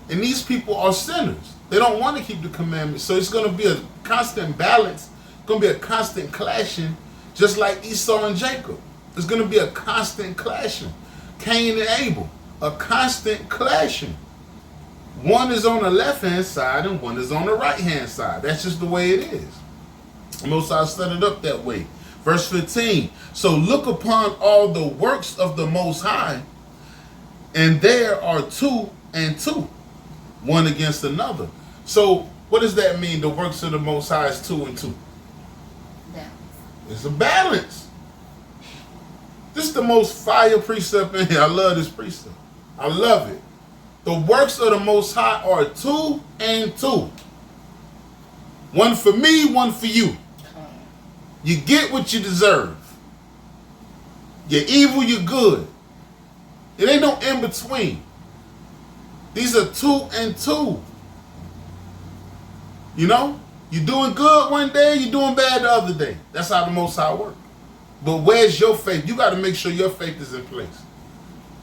And these people are sinners. They don't want to keep the commandments. So it's going to be a constant balance. It's going to be a constant clashing, just like Esau and Jacob. It's going to be a constant clashing. Cain and Abel, a constant clashing. One is on the left-hand side and one is on the right-hand side. That's just the way it is. Most High set it up that way. Verse 15, so look upon all the works of the Most High, and there are 2 and 2, one against another. So what does that mean? The works of the Most High is 2 and 2. Yeah. It's a balance. This is the most fire precept in here. I love this precept. I love it. The works of the Most High are 2 and 2. One for me, one for you. You get what you deserve. You're evil, you're good. It ain't no in between. These are 2 and 2. You know? You're doing good one day, you're doing bad the other day. That's how the Most High works. But where's your faith? You got to make sure your faith is in place.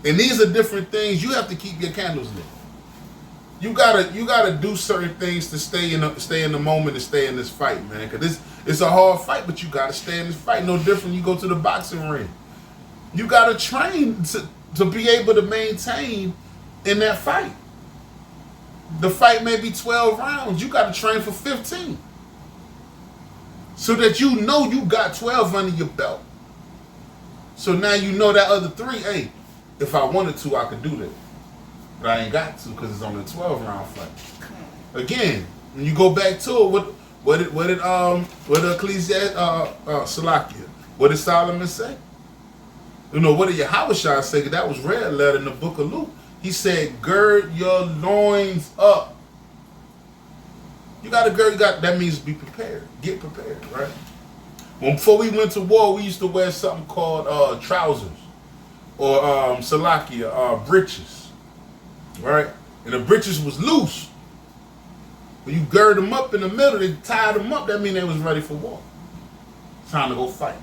And these are different things. You have to keep your candles lit. You gotta do certain things to stay in the moment and stay in this fight, man. Because it's a hard fight, but you gotta stay in this fight. No different. You go to the boxing ring. You gotta train to be able to maintain in that fight. The fight may be 12 rounds. You gotta train for 15, so that you know you got 12 under your belt. So now you know that other 3. Hey, if I wanted to, I could do that. But I ain't got to, because it's only a 12-round fight. Again, when you go back to it, what did Ecclesiastes, Salakia, what did Solomon say? You know, what did Yahweh Shai say? That was red letter in the book of Luke. He said, gird your loins up. You got to gird, that means be prepared. Get prepared, right? Before we went to war, we used to wear something called trousers, or Salakia, breeches. Right? And the breeches was loose. When you gird them up in the middle, they tied them up, that means they was ready for war. Time to go fight.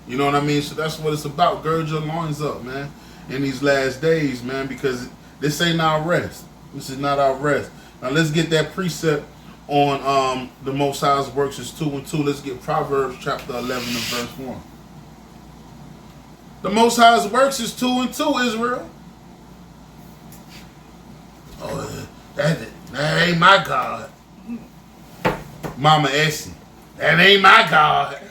You know what I mean? So that's what it's about. Gird your loins up, man, in these last days, man, because this ain't our rest. This is not our rest. Now let's get that precept on the Most High's works is 2 and 2. Let's get Proverbs chapter 11 and verse 1. The Most High's works is 2 and 2, Israel. Oh, that ain't my God. Mama Essie, that ain't my God.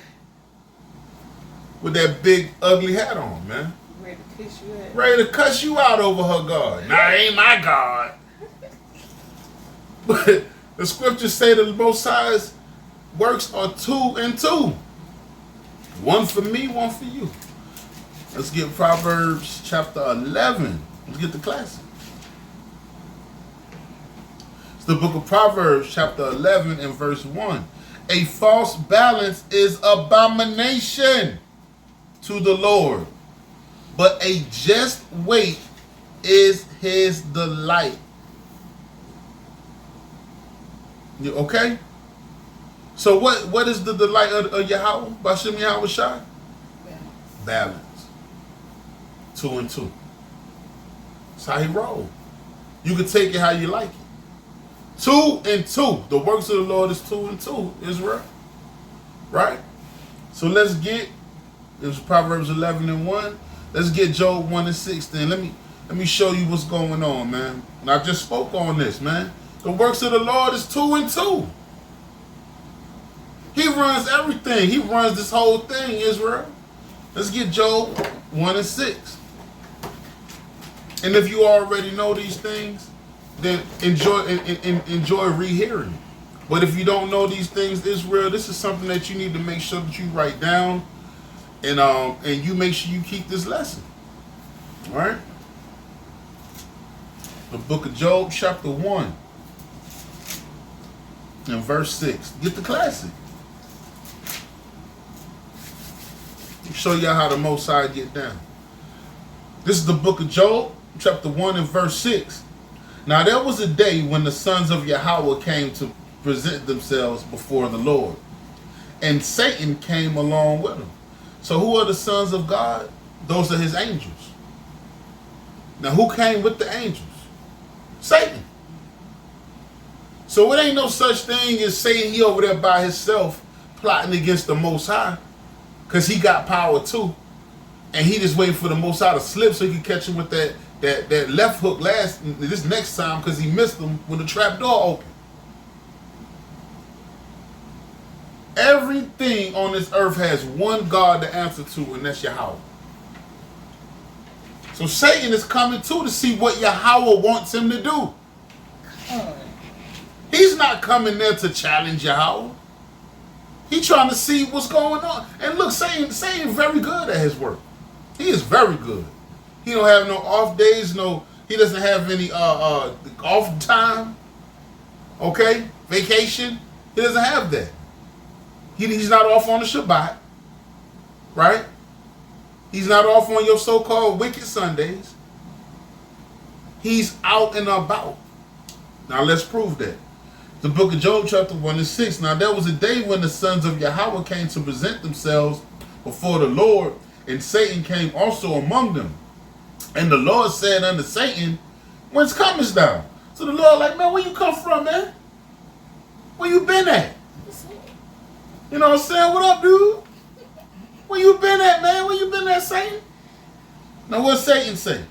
With that big ugly hat on, man. Ready to kiss you out. Ready to cuss you out over her God. Nah, that ain't my God. But the scriptures say that the Most High's works are 2 and 2. One for me, one for you. Let's get Proverbs chapter 11. Let's get the classic. It's the book of Proverbs chapter 11 and verse 1. A false balance is abomination to the Lord, but a just weight is his delight. You okay? So what is the delight of Yahweh? Bashem Yahweh Shai? Balance. 2 and 2. That's how he roll. You can take it how you like it. 2 and 2. The works of the Lord is 2 and 2, Israel. Right? So let's get, it was Proverbs 11 and 1. Let's get Job 1 and 6 then. Let me show you what's going on, man. And I just spoke on this, man. The works of the Lord is 2 and 2. He runs everything. He runs this whole thing, Israel. Let's get Job 1 and 6. And if you already know these things, then enjoy rehearing it. But if you don't know these things, Israel, this is something that you need to make sure that you write down, and you make sure you keep this lesson. All right? The book of Job, chapter 1, and verse 6. Get the classic. Show y'all how the Most High get down. This is the book of Job, chapter 1 and verse 6. Now there was a day when the sons of Yahweh came to present themselves before the Lord, and Satan came along with them. So who are the sons of God? Those are his angels. Now who came with the angels? Satan. So it ain't no such thing as Satan, he over there by himself plotting against the Most High, because he got power too. And he just waiting for the Most High to slip so he can catch him with that left hook this next time, because he missed him when the trap door opened. Everything on this earth has one God to answer to, and that's Yahweh. So Satan is coming too to see what Yahweh wants him to do. He's not coming there to challenge Yahweh. He's trying to see what's going on. And look, Satan very good at his work. He is very good. He don't have no off days, he doesn't have any off time. Okay? Vacation. He doesn't have that. He's not off on the Shabbat. Right? He's not off on your so-called wicked Sundays. He's out and about. Now let's prove that. The book of Job, chapter 1 and 6. Now there was a day when the sons of Yahweh came to present themselves before the Lord, and Satan came also among them. And the Lord said unto Satan, whence comest thou? So the Lord like, man, where you come from, man? Where you been at? You know what I'm saying? What up, dude? Where you been at, man? Where you been at, Satan? Now what Satan say?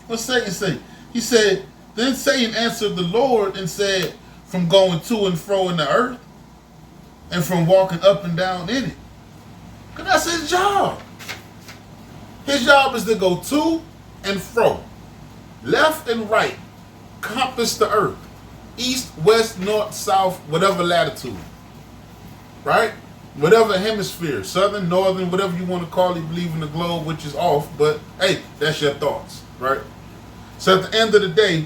What Satan say? He said, then Satan answered the Lord and said, from going to and fro in the earth, and from walking up and down in it. Because that's his job. His job is to go to and fro, left and right, compass the earth, east, west, north, south, whatever latitude. Right? Whatever hemisphere, southern, northern, whatever you want to call it, believe in the globe, which is off, but hey, that's your thoughts, right? So at the end of the day,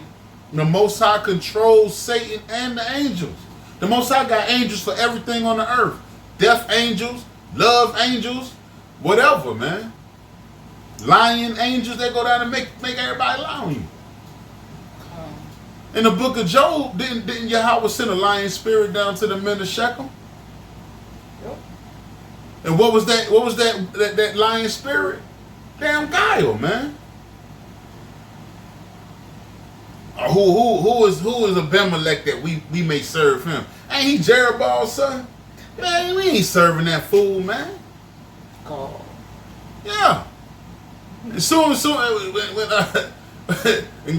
the Most High controls Satan and the angels. The Most High got angels for everything on the earth. Death angels, love angels, whatever, man. Lion angels, they go down and make everybody lie on you. In the book of Job, didn't Yahweh send a lion spirit down to the men of Shechem? Yep. And what was that lion spirit? Damn guile, man. Who is Abimelech that we may serve him? Ain't he Jeroboam's son? Man, we ain't serving that fool, man. God. Yeah. And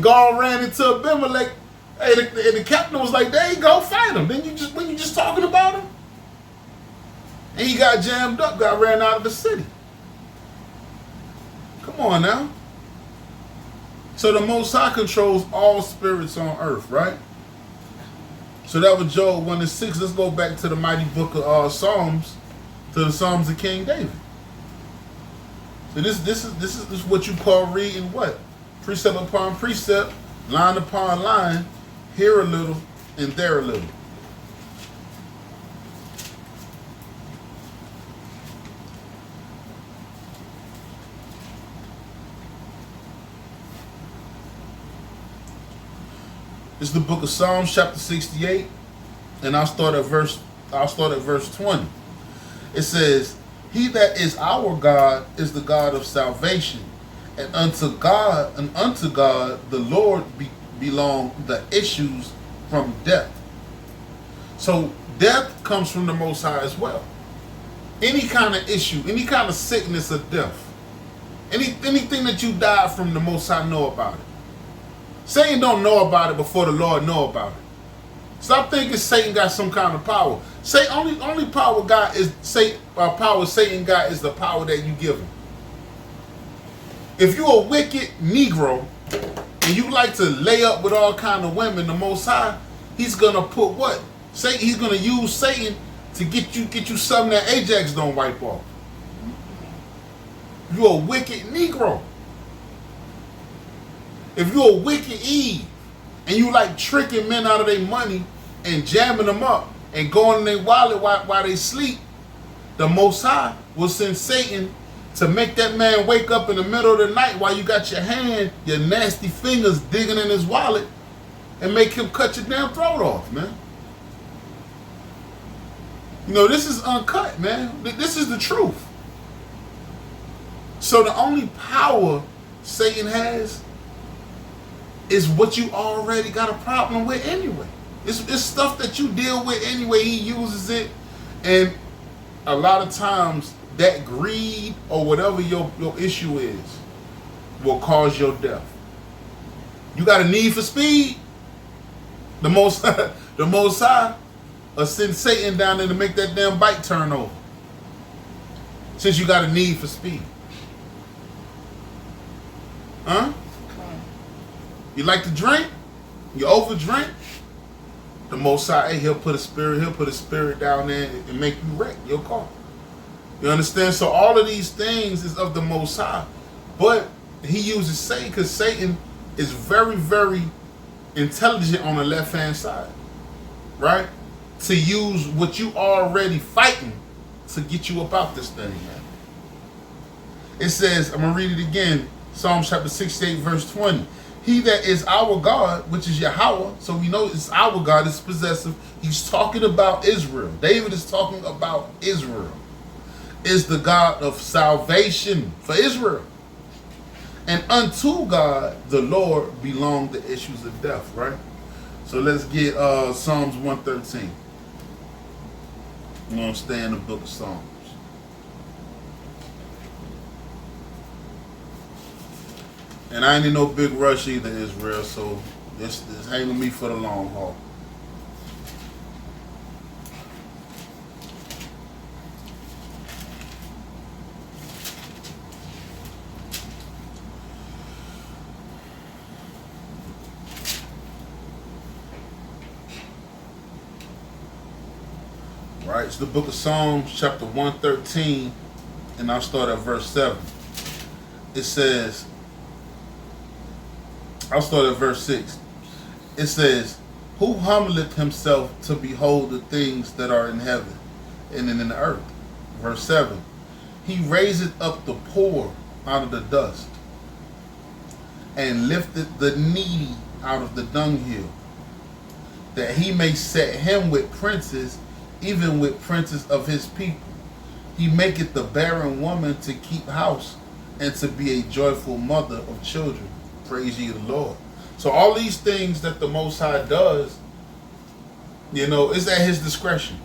God ran into Abimelech, hey, the captain was like, "There you go, fight him." Then when you just talking about him, and he got jammed up, got ran out of the city. Come on now. So the Most High controls all spirits on earth, right? So that was Job 1:6. Let's go back to the mighty book of Psalms, to the Psalms of King David. So this is what you call reading what? Precept upon precept, line upon line, here a little and there a little. It's the book of Psalms, chapter 68, and I'll start at verse 20. It says, "He that is our God is the God of salvation, and unto God the Lord belong the issues from death." So death comes from the Most High as well. Any kind of issue, any kind of sickness or death, anything that you died from, the Most High know about it. Satan don't know about it before the Lord know about it. Stop thinking Satan got some kind of power. Say only power God is power Satan got is the power that you give him. If you're a wicked Negro and you like to lay up with all kind of women, the Most High, he's gonna put what? Satan, he's gonna use Satan to get you something that Ajax don't wipe off. You're a wicked Negro. If you're a wicked Eve and you like tricking men out of their money and jamming them up and going in their wallet while they sleep, the Most High will send Satan to make that man wake up in the middle of the night while you got your nasty fingers digging in his wallet, and make him cut your damn throat off, man. You know, this is uncut, man. This is the truth. So the only power Satan has is what you already got a problem with anyway. It's stuff that you deal with anyway. He uses it, and a lot of times that greed or whatever your issue is will cause your death. You got a need for speed, the Most High will send Satan down there to make that damn bike turn over, since you got a need for speed. Huh? You like to drink? You over drink? The Most High, he'll put a spirit down there and make you wreck your car. You understand? So all of these things is of the Most High. But he uses Satan because Satan is very, very intelligent on the left-hand side. Right? To use what you already fighting to get you about this thing, man. It says, I'm going to read it again. Psalms chapter 68, verse 20. "He that is our God," which is Yahweh, so we know it's our God, it's possessive. He's talking about Israel. David is talking about Israel. "Is the God of salvation for Israel. And unto God, the Lord, belong the issues of death," right? So let's get Psalms 113. I'm going to stay in the book of Psalms. And I ain't in no big rush either, Israel, so just hang with me for the long haul. Right, it's the book of Psalms, chapter 113, and I'll start at verse 7. It says, I'll start at verse 6. It says, "Who humbleth himself to behold the things that are in heaven and in the earth?" Verse 7. "He raiseth up the poor out of the dust, and lifteth the needy out of the dunghill, that he may set him with princes, even with princes of his people. He maketh the barren woman to keep house, and to be a joyful mother of children. Praise ye the Lord." So all these things that the Most High does, you know, is at his discretion.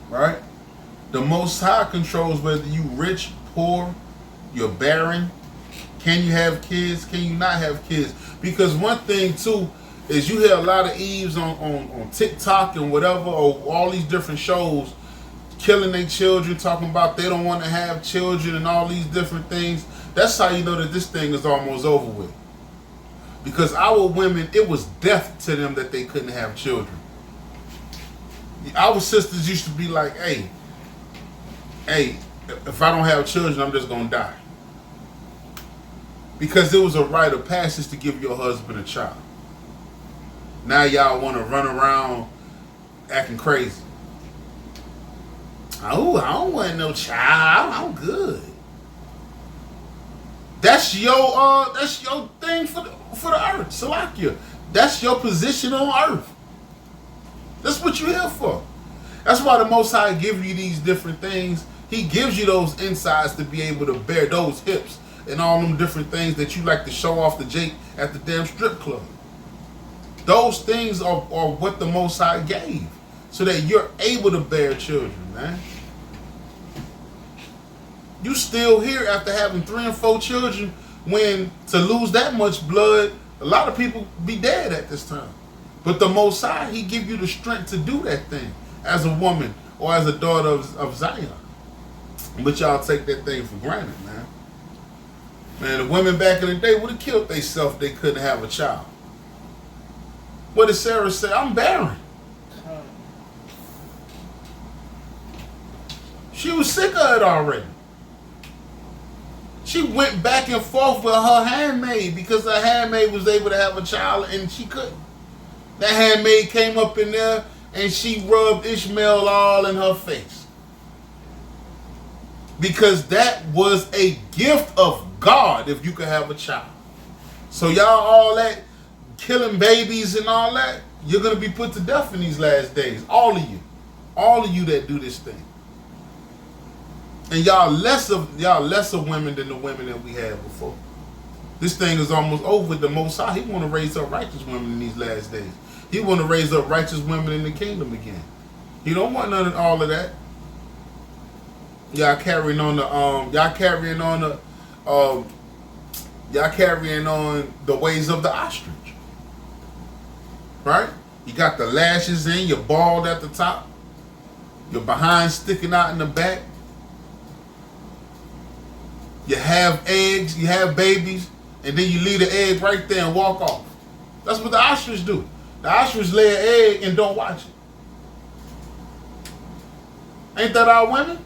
Right? The Most High controls whether you rich, poor, You're barren. Can you have kids? Can you not have kids? Because one thing too is you hear a lot of Eves on TikTok and whatever, or all these different shows killing their children, talking about they don't want to have children and all these different things. That's how you know that this thing is almost over with. Because our women, it was death to them that they couldn't have children. Our sisters used to be like, hey, if I don't have children, I'm just going to die. Because it was a rite of passage to give your husband a child. Now y'all want to run around acting crazy. Oh, I don't want no child. I'm good. That's your thing for the earth, Salakia. That's your position on earth. That's what you're here for. That's why the Most High gives you these different things. He gives you those insides to be able to bear those hips and all them different things that you like to show off to Jake at the damn strip club. Those things are what the Most High gave, so that you're able to bear children, man. You still here after having 3 and 4 children, when to lose that much blood, a lot of people be dead at this time. But the Most High, He give you the strength to do that thing as a woman or as a daughter of Zion. But y'all take that thing for granted, man. Man, the women back in the day would have killed themselves if they couldn't have a child. What did Sarah say? I'm barren. She was sick of it already. She went back and forth with her handmaid because her handmaid was able to have a child and she couldn't. That handmaid came up in there and she rubbed Ishmael all in her face. Because that was a gift of God if you could have a child. So y'all all that killing babies and all that, you're going to be put to death in these last days. All of you. All of you that do this thing. And y'all lesser women than the women that we had before. This thing is almost over with the Most High. He want to raise up righteous women in these last days. He want to raise up righteous women in the kingdom again. He don't want none of all of that. Y'all carrying on the ways of the ostrich. Right? You got the lashes in, you're bald at the top, your behind sticking out in the back. You have eggs, you have babies, and then you leave the egg right there and walk off. That's what the ostrich do. The ostrich lay an egg and don't watch it. Ain't that our women?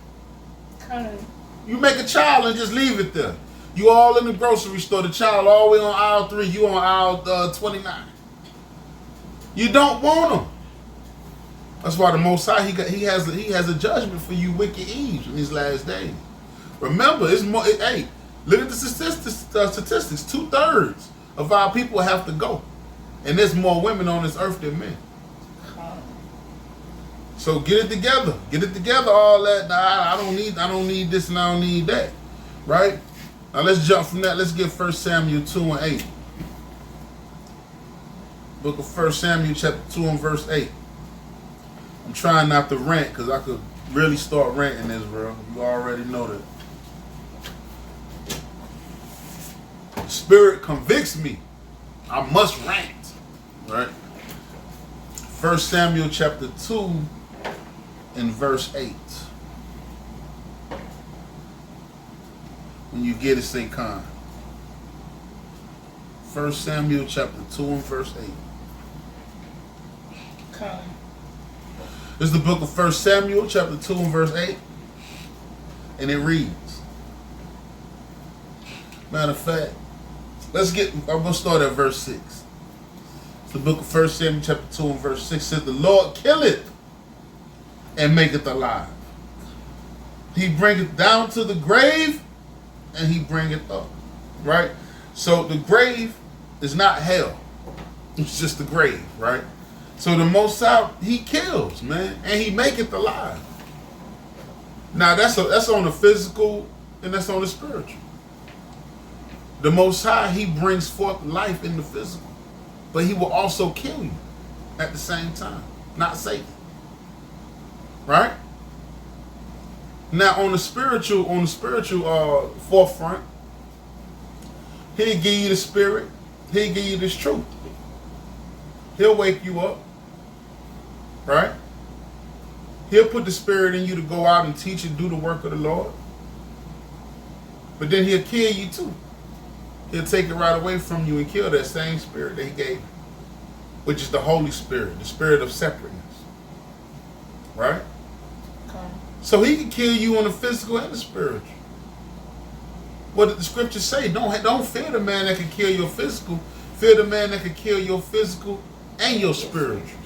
You make a child and just leave it there. You all in the grocery store, the child all the way on aisle 3, you on aisle 29. You don't want them. That's why the Most High, he has a judgment for you wicked Eves in these last days. Remember, it's more. Hey, look at the statistics. 2/3 of our people have to go, and there's more women on this earth than men. So get it together. Get it together. All that. Nah, I don't need this, and I don't need that. Right? Now let's jump from that. Let's get 1 Samuel 2:8. Book of 1 Samuel chapter 2 and verse 8. I'm trying not to rant because I could really start ranting this, bro. You already know that. Spirit convicts me. I must rant. Right? 1 Samuel chapter 2 and verse 8. When you get it, say con. 1 Samuel chapter 2 and verse 8. Con. This is the book of 1 Samuel chapter 2 and verse 8. And it reads. Matter of fact, I'm going to start at verse 6. It's the book of 1 Samuel chapter 2 and verse 6 says, the Lord killeth and maketh alive. He bringeth down to the grave and he bringeth up. Right? So the grave is not hell. It's just the grave, right? So the Most High, he kills, man, and he maketh alive. Now that's on the physical and that's on the spiritual. The Most High, he brings forth life in the physical, but he will also kill you at the same time. Not Satan. Right? Now on the spiritual forefront, he'll give you the spirit. He'll give you this truth. He'll wake you up. Right? He'll put the spirit in you to go out and teach and do the work of the Lord. But then he'll kill you too. He'll take it right away from you and kill that same spirit that he gave you, which is the Holy Spirit, the spirit of separateness. Right? Okay. So he can kill you on the physical and the spiritual. What did the scriptures say? Don't fear the man that can kill your physical. Fear the man that can kill your physical and your spiritual.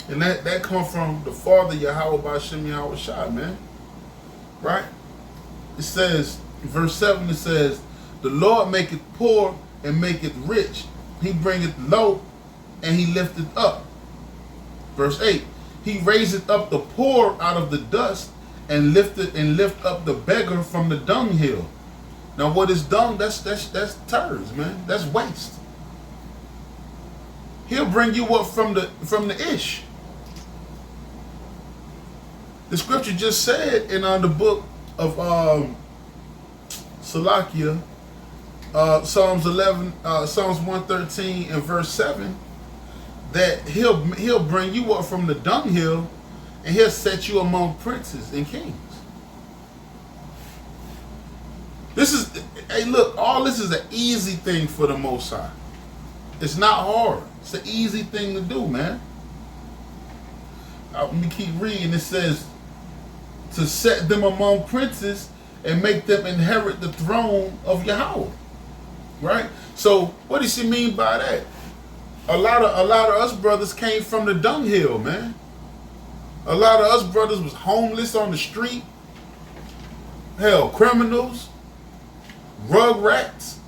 And that come from the Father Yahweh B'Shem Yahweh Shai, man. Right? It says, verse 7, it says, the Lord maketh poor and maketh rich. He bringeth low and he lifteth up. Verse 8, he raiseth up the poor out of the dust and lift up the beggar from the dunghill. Now what is dung? That's turds, man. That's waste. He'll bring you up from the ish. The scripture just said in the book of Salakia, Psalms 113 and verse 7, that he'll bring you up from the dunghill and he'll set you among princes and kings. Hey look, all this is an easy thing for the Most High. It's not hard. It's an easy thing to do, man. Let me keep reading. It says, to set them among princes and make them inherit the throne of Yahweh. Right? So what does she mean by that? A lot of us brothers came from the dunghill, man. A lot of us brothers was homeless on the street. Hell, criminals, rug rats,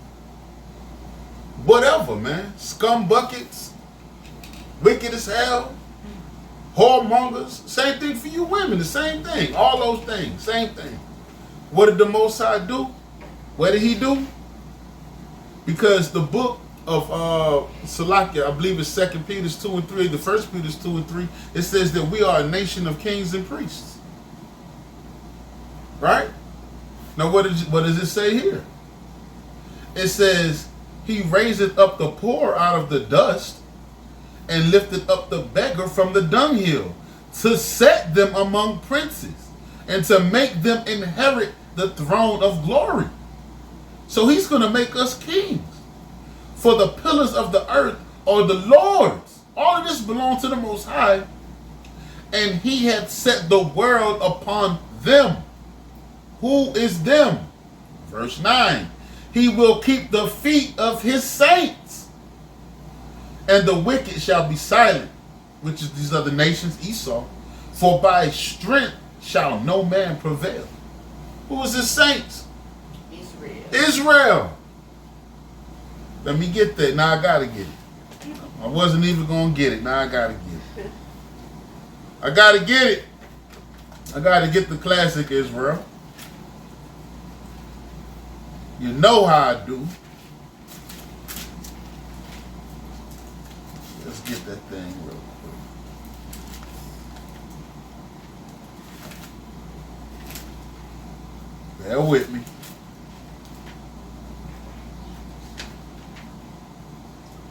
whatever, man. Scum buckets, wicked as hell, whoremongers. Same thing for you women, the same thing. All those things, same thing. What did the Most High do? What did he do? Because the book of Salakia, I believe it's 2 Peter 2 and 3, the 1 Peter 2 and 3, it says that we are a nation of kings and priests. Right? Now what does it say here? It says, he raiseth up the poor out of the dust and lifted up the beggar from the dunghill, to set them among princes and to make them inherit the throne of glory. So he's going to make us kings. For the pillars of the earth are the Lord's. All of this belongs to the Most High. And he hath set the world upon them. Who is them? Verse 9. He will keep the feet of his saints. And the wicked shall be silent, which is these other nations, Esau. For by strength shall no man prevail. Who is his saints? Israel. Let me get that. Now I gotta get it. I wasn't even gonna get it. Now I gotta get it. I gotta get it. I gotta get the classic Israel. You know how I do. Let's get that thing real quick. Bear with me.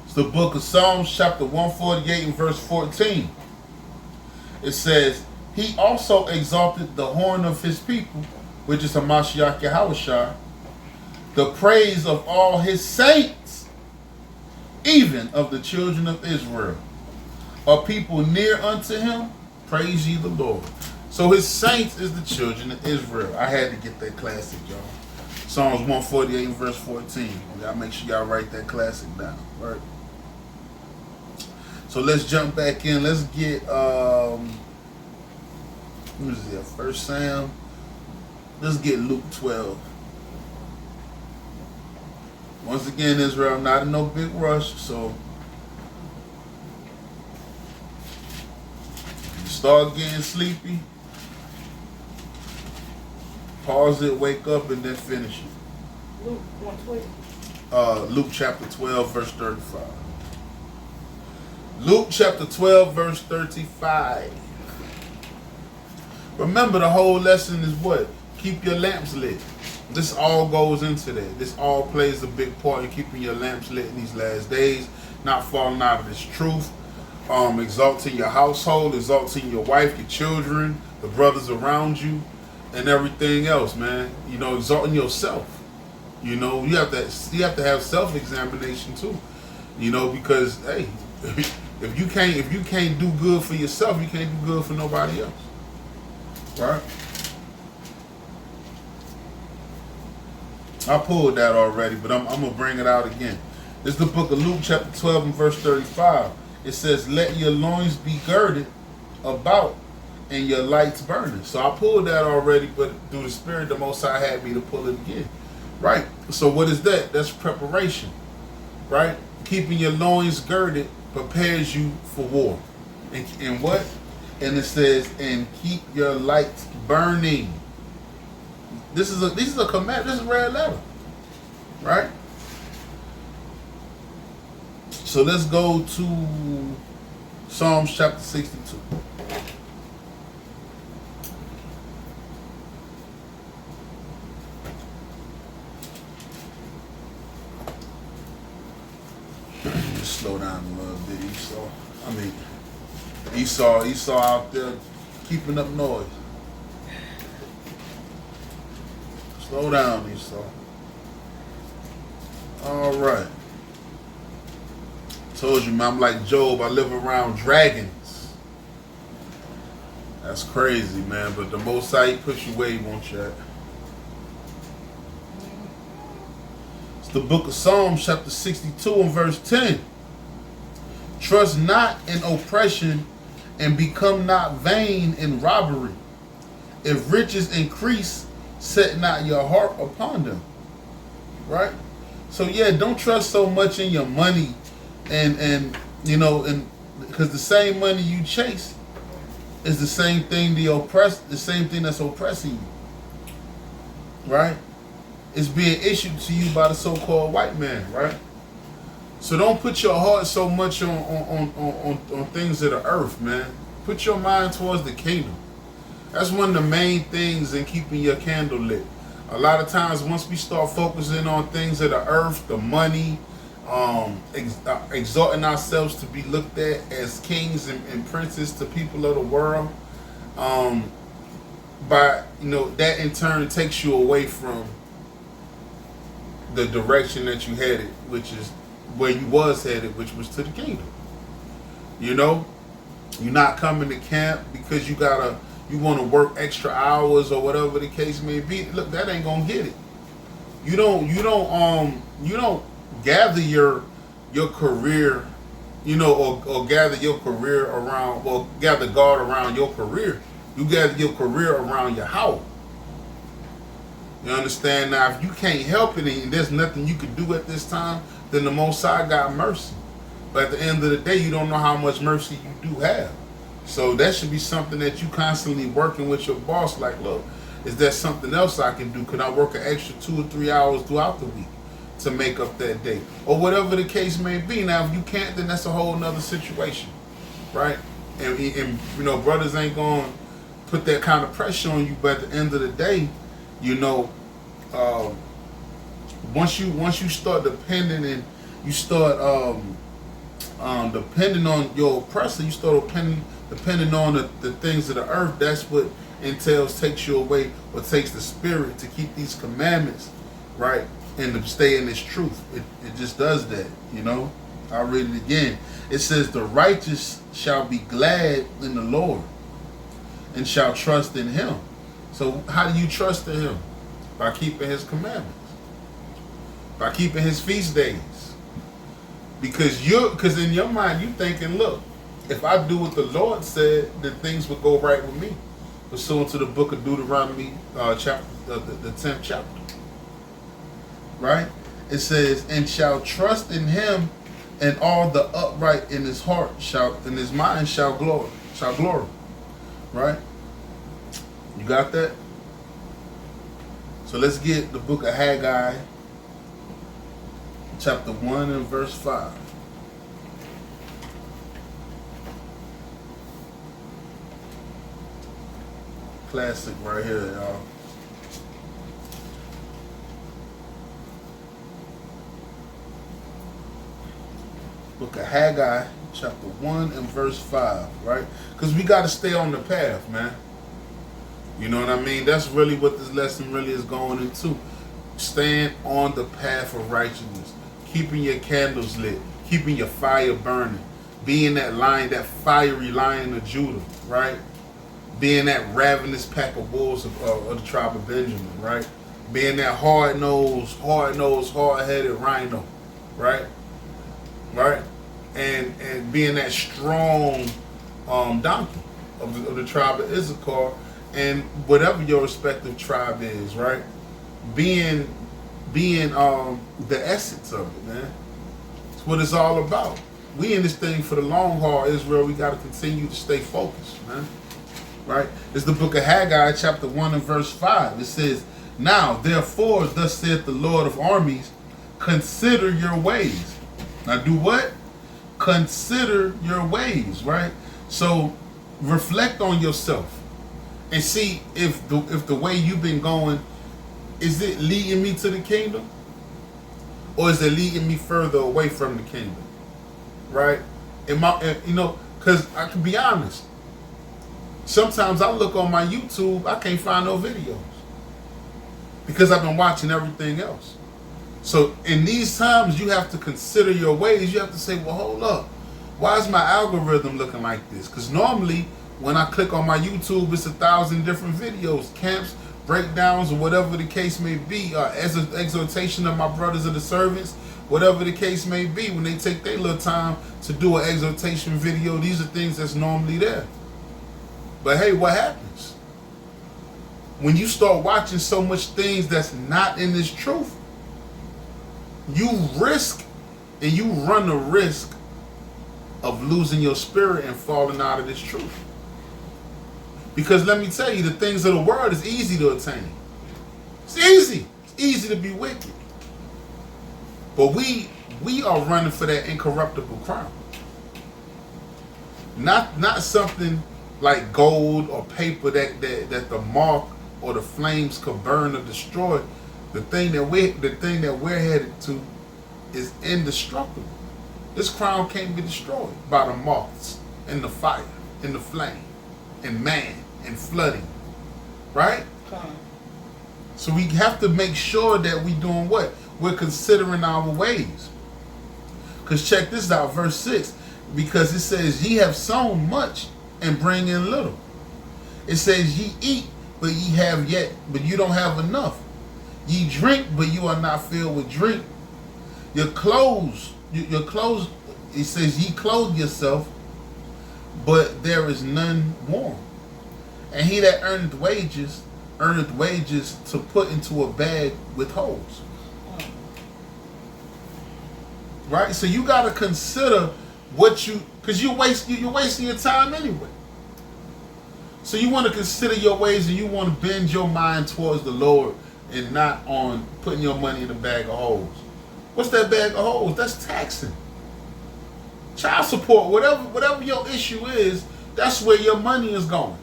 It's the book of Psalms, chapter 148 and verse 14. It says, he also exalted the horn of his people, which is Hamashiach Yahushua, the praise of all his saints, even of the children of Israel. A people near unto him, praise ye the Lord. So his saints is the children of Israel. I had to get that classic, y'all. Psalms 148 and verse 14. Y'all make sure y'all write that classic down, right? So let's jump back in. Let's get who is it? First Sam. Let's get Luke 12. Once again, Israel, not in no big rush, so you start getting sleepy, pause it, wake up, and then finish it. Luke 1:12. Luke chapter 12, verse 35. Luke chapter 12, verse 35. Remember, the whole lesson is what? Keep your lamps lit. This all goes into that. This all plays a big part in keeping your lamps lit in these last days, not falling out of this truth, exalting your household, exalting your wife, your children, the brothers around you, and everything else, man. You know, exalting yourself. You know, you have to have self-examination too. You know, because hey, if you can't do good for yourself, you can't do good for nobody else. Right? I pulled that already, but I'm gonna bring it out again. This is the book of Luke, chapter 12 and verse 35. It says, "Let your loins be girded about, and your lights burning." So I pulled that already, but through the Spirit, the Most High had me to pull it again. Right? So what is that? That's preparation. Right? Keeping your loins girded prepares you for war. And what? And it says, "And keep your lights burning." This is a command. This is a red letter. Right? So let's go to Psalms chapter 62. Just slow down a little bit, Esau out there keeping up noise. Slow down, Esau. All right. Told you, man, I'm like Job. I live around dragons. That's crazy, man. But the Most High puts you where He wants you at. It's the book of Psalms, chapter 62 and verse 10. "Trust not in oppression, and become not vain in robbery. If riches increase, set not your heart upon them." Right? So yeah, don't trust so much in your money, and you know, and because the same money you chase is the same thing the same thing that's oppressing you. Right? It's being issued to you by the so-called white man. Right? So don't put your heart so much on things of the earth, man. Put your mind towards the kingdom. That's one of the main things in keeping your candle lit. A lot of times, once we start focusing on things of the earth, the money, exalting ourselves to be looked at as kings and princes to people of the world, that in turn takes you away from the direction that you headed, which is where you was headed, which was to the kingdom. You know, you're not coming to camp because you want to work extra hours or whatever the case may be. Look, that ain't gonna get it. You don't gather your career, or gather your career around, well, gather God around your career. You gather your career around your house. You understand? Now, if you can't help it and there's nothing you can do at this time, then the Most High got mercy. But at the end of the day, you don't know how much mercy you do have. So that should be something that you constantly working with your boss. Like, look, is there something else I can do? Can I work an extra 2 or 3 hours throughout the week to make up that day? Or whatever the case may be. Now, if you can't, then that's a whole nother situation, right? And brothers ain't going to put that kind of pressure on you. But at the end of the day, once you start depending and you start depending on your oppressor, you start depending on the things of the earth. That's what takes you away, or takes the spirit to keep these commandments, right, and to stay in this truth. It just does that, I'll read it again. It says, "The righteous shall be glad in the Lord, and shall trust in Him." So how do you trust in Him? By keeping His commandments, by keeping His feast days. Because in your mind, you thinking, look, if I do what the Lord said, then things would go right with me. Pursuant to the book of Deuteronomy, chapter the 10th chapter. Right? It says, "And shall trust in Him, and all the upright in his heart in his mind shall glory. Right? You got that? So let's get the book of Haggai, chapter 1 and verse 5. classic right here, y'all. Book of Haggai, chapter 1 and verse 5, right? Because we got to stay on the path, man. You know what I mean? That's really what this lesson really is going into. Staying on the path of righteousness. Keeping your candles lit. Keeping your fire burning. Being that lion, that fiery lion of Judah, right? Being that ravenous pack of wolves of the tribe of Benjamin, right? Being that hard-nosed, hard-headed rhino, right? Right? And being that strong donkey of the tribe of Issachar, and whatever your respective tribe is, right? Being the essence of it, man. It's what it's all about. We in this thing for the long haul, Israel. We got to continue to stay focused, man. Right? It's the book of Haggai, chapter 1 and verse 5. It says, "Now, therefore, thus saith the Lord of armies, consider your ways." Now do what? Consider your ways, right? So reflect on yourself and see if the way you've been going, is it leading me to the kingdom? Or is it leading me further away from the kingdom? Right? Because I can be honest. Sometimes I look on my YouTube, I can't find no videos. Because I've been watching everything else. So in these times, you have to consider your ways. You have to say, well, hold up. Why is my algorithm looking like this? Because normally, when I click on my YouTube, it's 1,000 different videos, camps, breakdowns, or whatever the case may be, as an exhortation of my brothers and the servants, whatever the case may be, when they take their little time to do an exhortation video, these are things that's normally there. But hey, what happens? When you start watching so much things that's not in this truth, you risk and you run the risk of losing your spirit and falling out of this truth. Because let me tell you, the things of the world is easy to attain. It's easy. It's easy to be wicked. But we are running for that incorruptible crown. Not something like gold or paper that the moth or the flames could burn or destroy. The thing that we're headed to is indestructible. This crown can't be destroyed by the moths and the fire and the flame and man and flooding. Right? So we have to make sure that we doing what? We're considering our ways. Because check this out, verse 6. Because it says, ye have sown much and bring in little. It says, ye eat, but ye have yet, but you don't have enough. Ye drink, but you are not filled with drink. Your clothes, it says, ye clothe yourself, but there is none warm. And he that earneth wages to put into a bag with holes. Right? So you got to consider because you're wasting your time anyway. So you want to consider your ways, and you want to bend your mind towards the Lord and not on putting your money in a bag of holes. What's that bag of holes? That's taxing. Child support, whatever your issue is, that's where your money is going.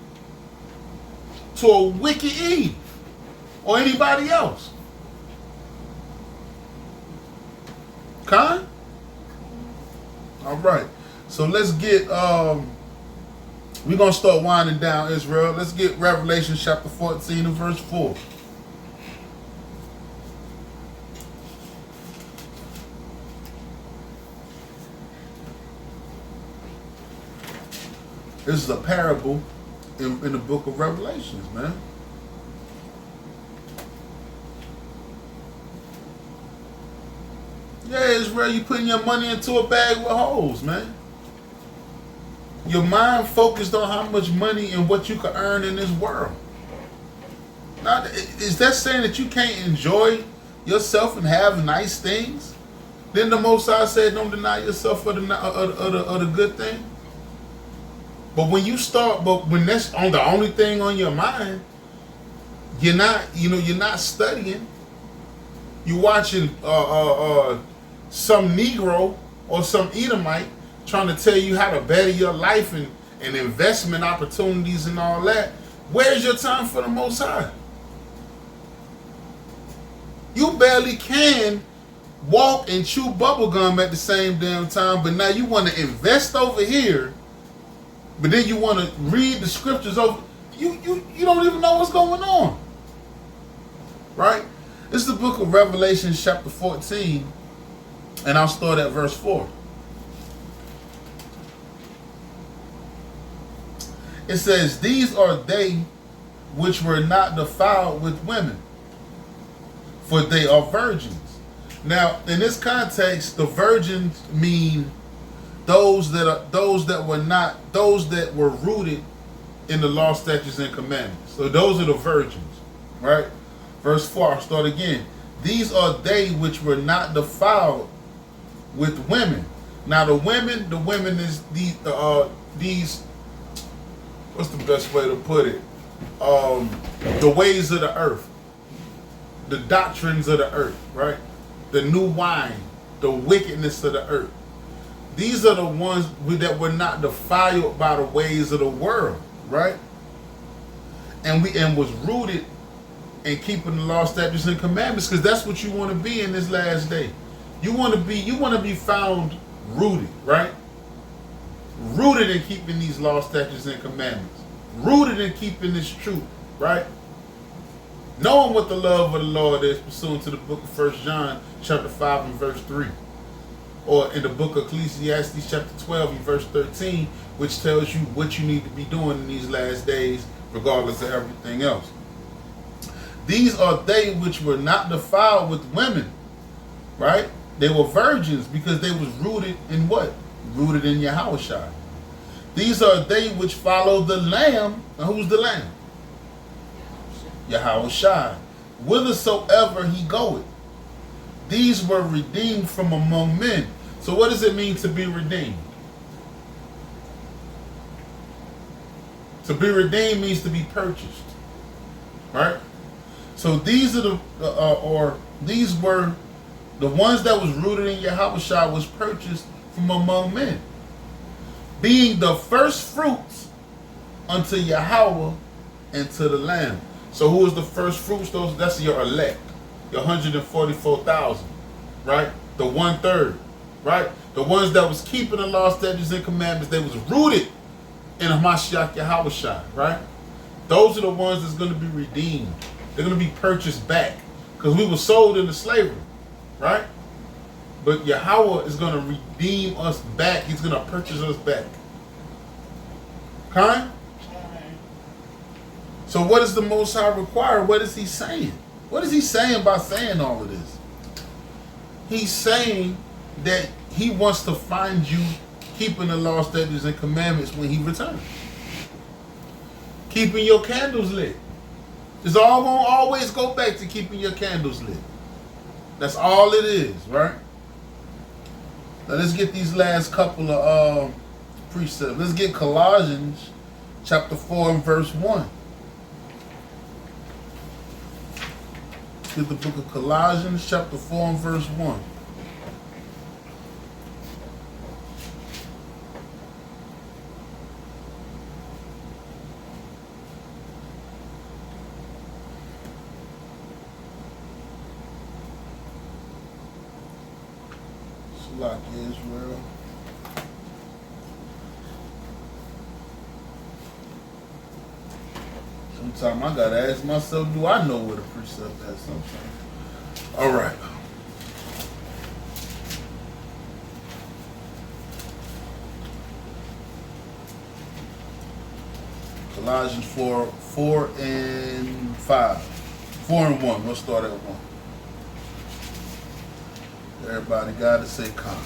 To a wicked Eve or anybody else. Con? All right. So let's get we're going to start winding down, Israel. Let's get Revelation chapter 14 and verse 4. This is a parable in the book of Revelations, man. Yeah, Israel, you putting your money into a bag with holes, man. Your mind focused on how much money and what you can earn in this world. Now, is that saying that you can't enjoy yourself and have nice things? Then the Most High said, don't deny yourself of the good thing. But when that's on the only thing on your mind, you're not studying. You're watching some Negro or some Edomite trying to tell you how to better your life and investment opportunities and all that. Where's your time for the Most High? You barely can walk and chew bubble gum at the same damn time, but now you want to invest over here, but then you want to read the scriptures over. You don't even know what's going on. Right? This is the book of Revelation chapter 14, and I'll start at verse 4. It says, "These are they which were not defiled with women, for they are virgins." Now, in this context, the virgins mean those that were rooted in the law, statutes, and commandments. So those are the virgins, right? Verse 4, I'll start again. "These are they which were not defiled with women." Now the women is these. What's the best way to put it? The ways of the earth, the doctrines of the earth, right? The new wine, the wickedness of the earth. These are the ones that were not defiled by the ways of the world, right? And was rooted in keeping the law, statutes, and commandments, because that's what you want to be in this last day. You want to be found rooted, right? Rooted in keeping these law, statutes, and commandments. Rooted in keeping this truth, right? Knowing what the love of the Lord is, pursuant to the book of 1 John chapter 5 and verse 3. Or in the book of Ecclesiastes chapter 12 and verse 13, which tells you what you need to be doing in these last days, regardless of everything else. "These are they which were not defiled with women," right? They were virgins because they was rooted in what? Rooted in Yahushua. "These are they which follow the Lamb." Now who's the Lamb? Yahushua. "Whithersoever he goeth." These were redeemed from among men. So what does it mean to be redeemed? To be redeemed means to be purchased, right? So these are these were the ones that was rooted in Yahushua, was purchased from among men, being the first fruits unto Yahweh and to the Lamb. So who is the first fruits? That's your elect, your 144,000, right? The 1/3, right? The ones that was keeping the law, statutes, and commandments. They was rooted in Hamashiach Yahushua, right? Those are the ones that's going to be redeemed. They're going to be purchased back, because we were sold into slavery, right? But Yahweh is going to redeem us back. He's going to purchase us back. Okay? So what does the Most High require? What is he saying? What is he saying by saying all of this? He's saying that he wants to find you keeping the law, statutes, and commandments when he returns. Keeping your candles lit. It's all going to always go back to keeping your candles lit. That's all it is, right? Now let's get these last couple of precepts. Let's get Colossians chapter 4 and verse 1. Get the book of Colossians chapter 4 and verse 1. Like Israel. Sometimes I gotta ask myself, do I know where the precept is sometimes? All right. Colossians 4 and 5. 4 and 1. We'll start at 1. Everybody got to say "Con."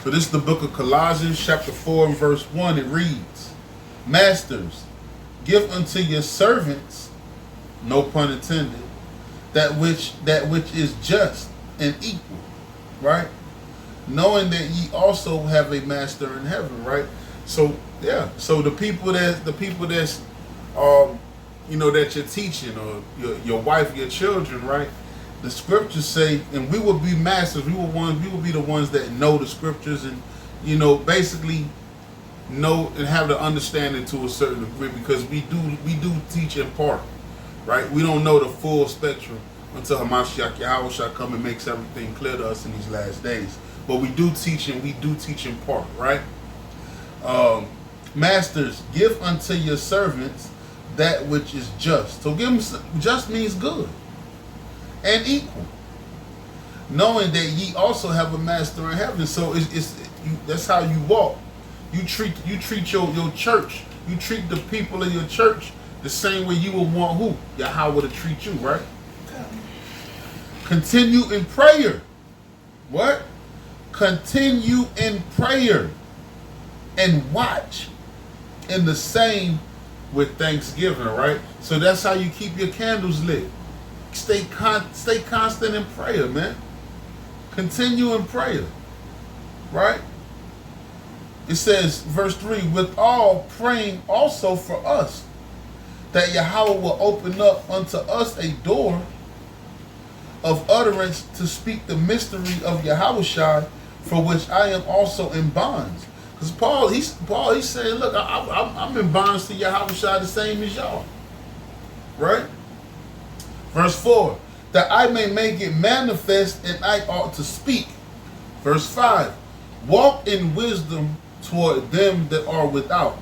So this is the book of Colossians chapter 4 and verse 1. It reads, "Masters, give unto your servants," no pun intended, that which is just and equal," right? "Knowing that ye also have a master in heaven," right? So yeah, so the people that's that you're teaching, or your wife, your children, right? The scriptures say, and we will be masters. We will be the ones that know the scriptures, and basically know and have the understanding to a certain degree, because we do teach in part, right? We don't know the full spectrum until Hamashiach Yahweh shall come and makes everything clear to us in these last days. But we do teach, and we do teach in part, right? Masters, give unto your servants that which is just. So give them, just means good and equal, knowing that ye also have a master in heaven. So that's how you walk. You treat your church. You treat the people of your church the same way you would want who? Yahweh to treat you, right? Continue in prayer. What? Continue in prayer and watch in the same with thanksgiving, right? So that's how you keep your candles lit. Stay constant in prayer, man. Continue in prayer, right? It says, verse 3, with all praying also for us, that Yahweh will open up unto us a door of utterance to speak the mystery of Yahushua, for which I am also in bonds. Because Paul, he's saying, look, I'm in bonds to Yahushua the same as y'all. Right? Verse 4, that I may make it manifest and I ought to speak. Verse 5, walk in wisdom toward them that are without,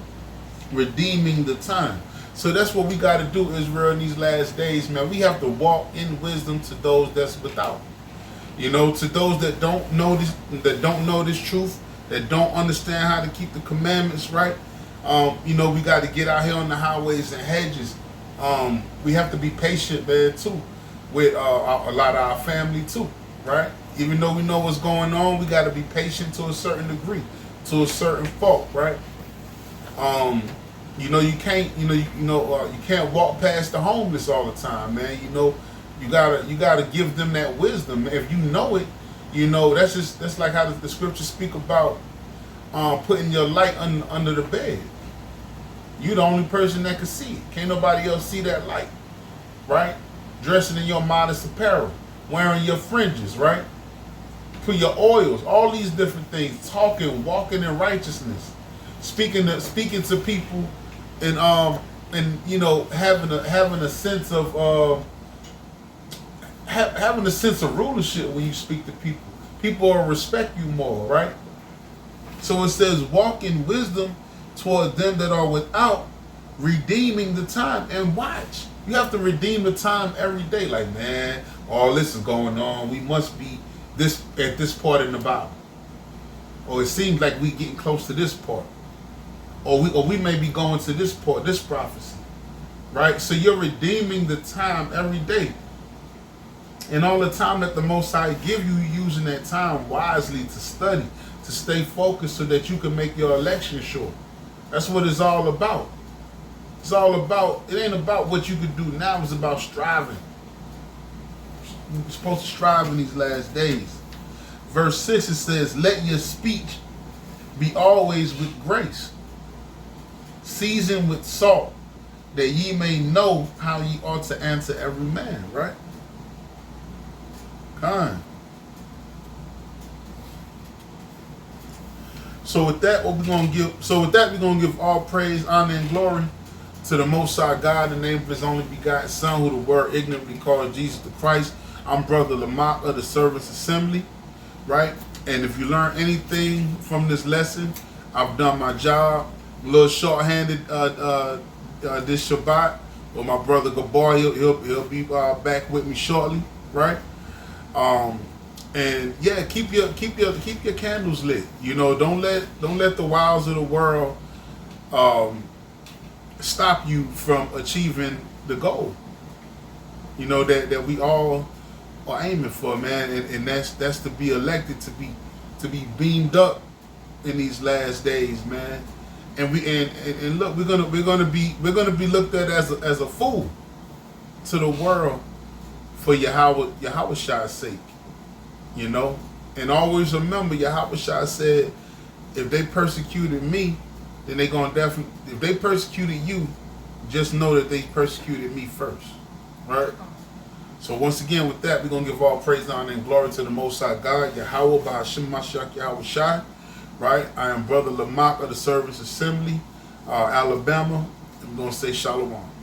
redeeming the time. So that's what we got to do, Israel, in these last days, man. We have to walk in wisdom to those that's without. You know, to those that don't know this truth, that don't understand how to keep the commandments right. You know, we got to get out here on the highways and hedges. We have to be patient, man, too, with a lot of our family too, right? Even though we know what's going on, we got to be patient to a certain degree, to a certain fault, right? You know, you can't, you can't walk past the homeless all the time, man. You know, you gotta give them that wisdom. If you know it, you know, that's like how the scriptures speak about putting your light under the bed. You the only person that can see it. Can't nobody else see that light, right? Dressing in your modest apparel, wearing your fringes, right? Put your oils, all these different things, talking, walking in righteousness, speaking to people, and you know, having a sense of having a sense of rulership when you speak to people. People will respect you more, right? So it says, walk in wisdom toward them that are without, redeeming the time. And watch. You have to redeem the time every day. Like, man, all this is going on. We must be at this part in the Bible. Or it seems like we getting close to this part. Or we may be going to this part, this prophecy. Right? So you're redeeming the time every day. And all the time that the Most High give you, using that time wisely to study, to stay focused so that you can make your election sure. That's what it's all about. It's all about, it ain't about what you could do now, it's about striving. You're supposed to strive in these last days. Verse 6, it says, let your speech be always with grace, seasoned with salt, that ye may know how ye ought to answer every man, right? Kind. So with that, we're gonna give all praise, honor, and glory to the Most High God, in the name of His only begotten Son, who the Word ignorantly called Jesus the Christ. I'm Brother Lamak of the Servants Assembly, right? And if you learn anything from this lesson, I've done my job. A little short-handed this Shabbat, with my brother Gabar. He'll be back with me shortly, right? And yeah, keep your candles lit. You know, don't let the wiles of the world stop you from achieving the goal. You know that we all are aiming for, man, and that's to be elected, to be beamed up in these last days, man. And look, we're gonna be looked at as a fool to the world for Yahweh's sake, you know. And always remember, Yahweh said, if they persecuted me, then they gonna definitely. If they persecuted you, just know that they persecuted me first, right? So once again, with that, we're gonna give all praise, honor, and glory to the Most High God, Yahweh, Ba'Hashem Mashiach Yahweh Shai, right? I am Brother Lamak of the Servants Assembly, Alabama. I'm going to say Shalom.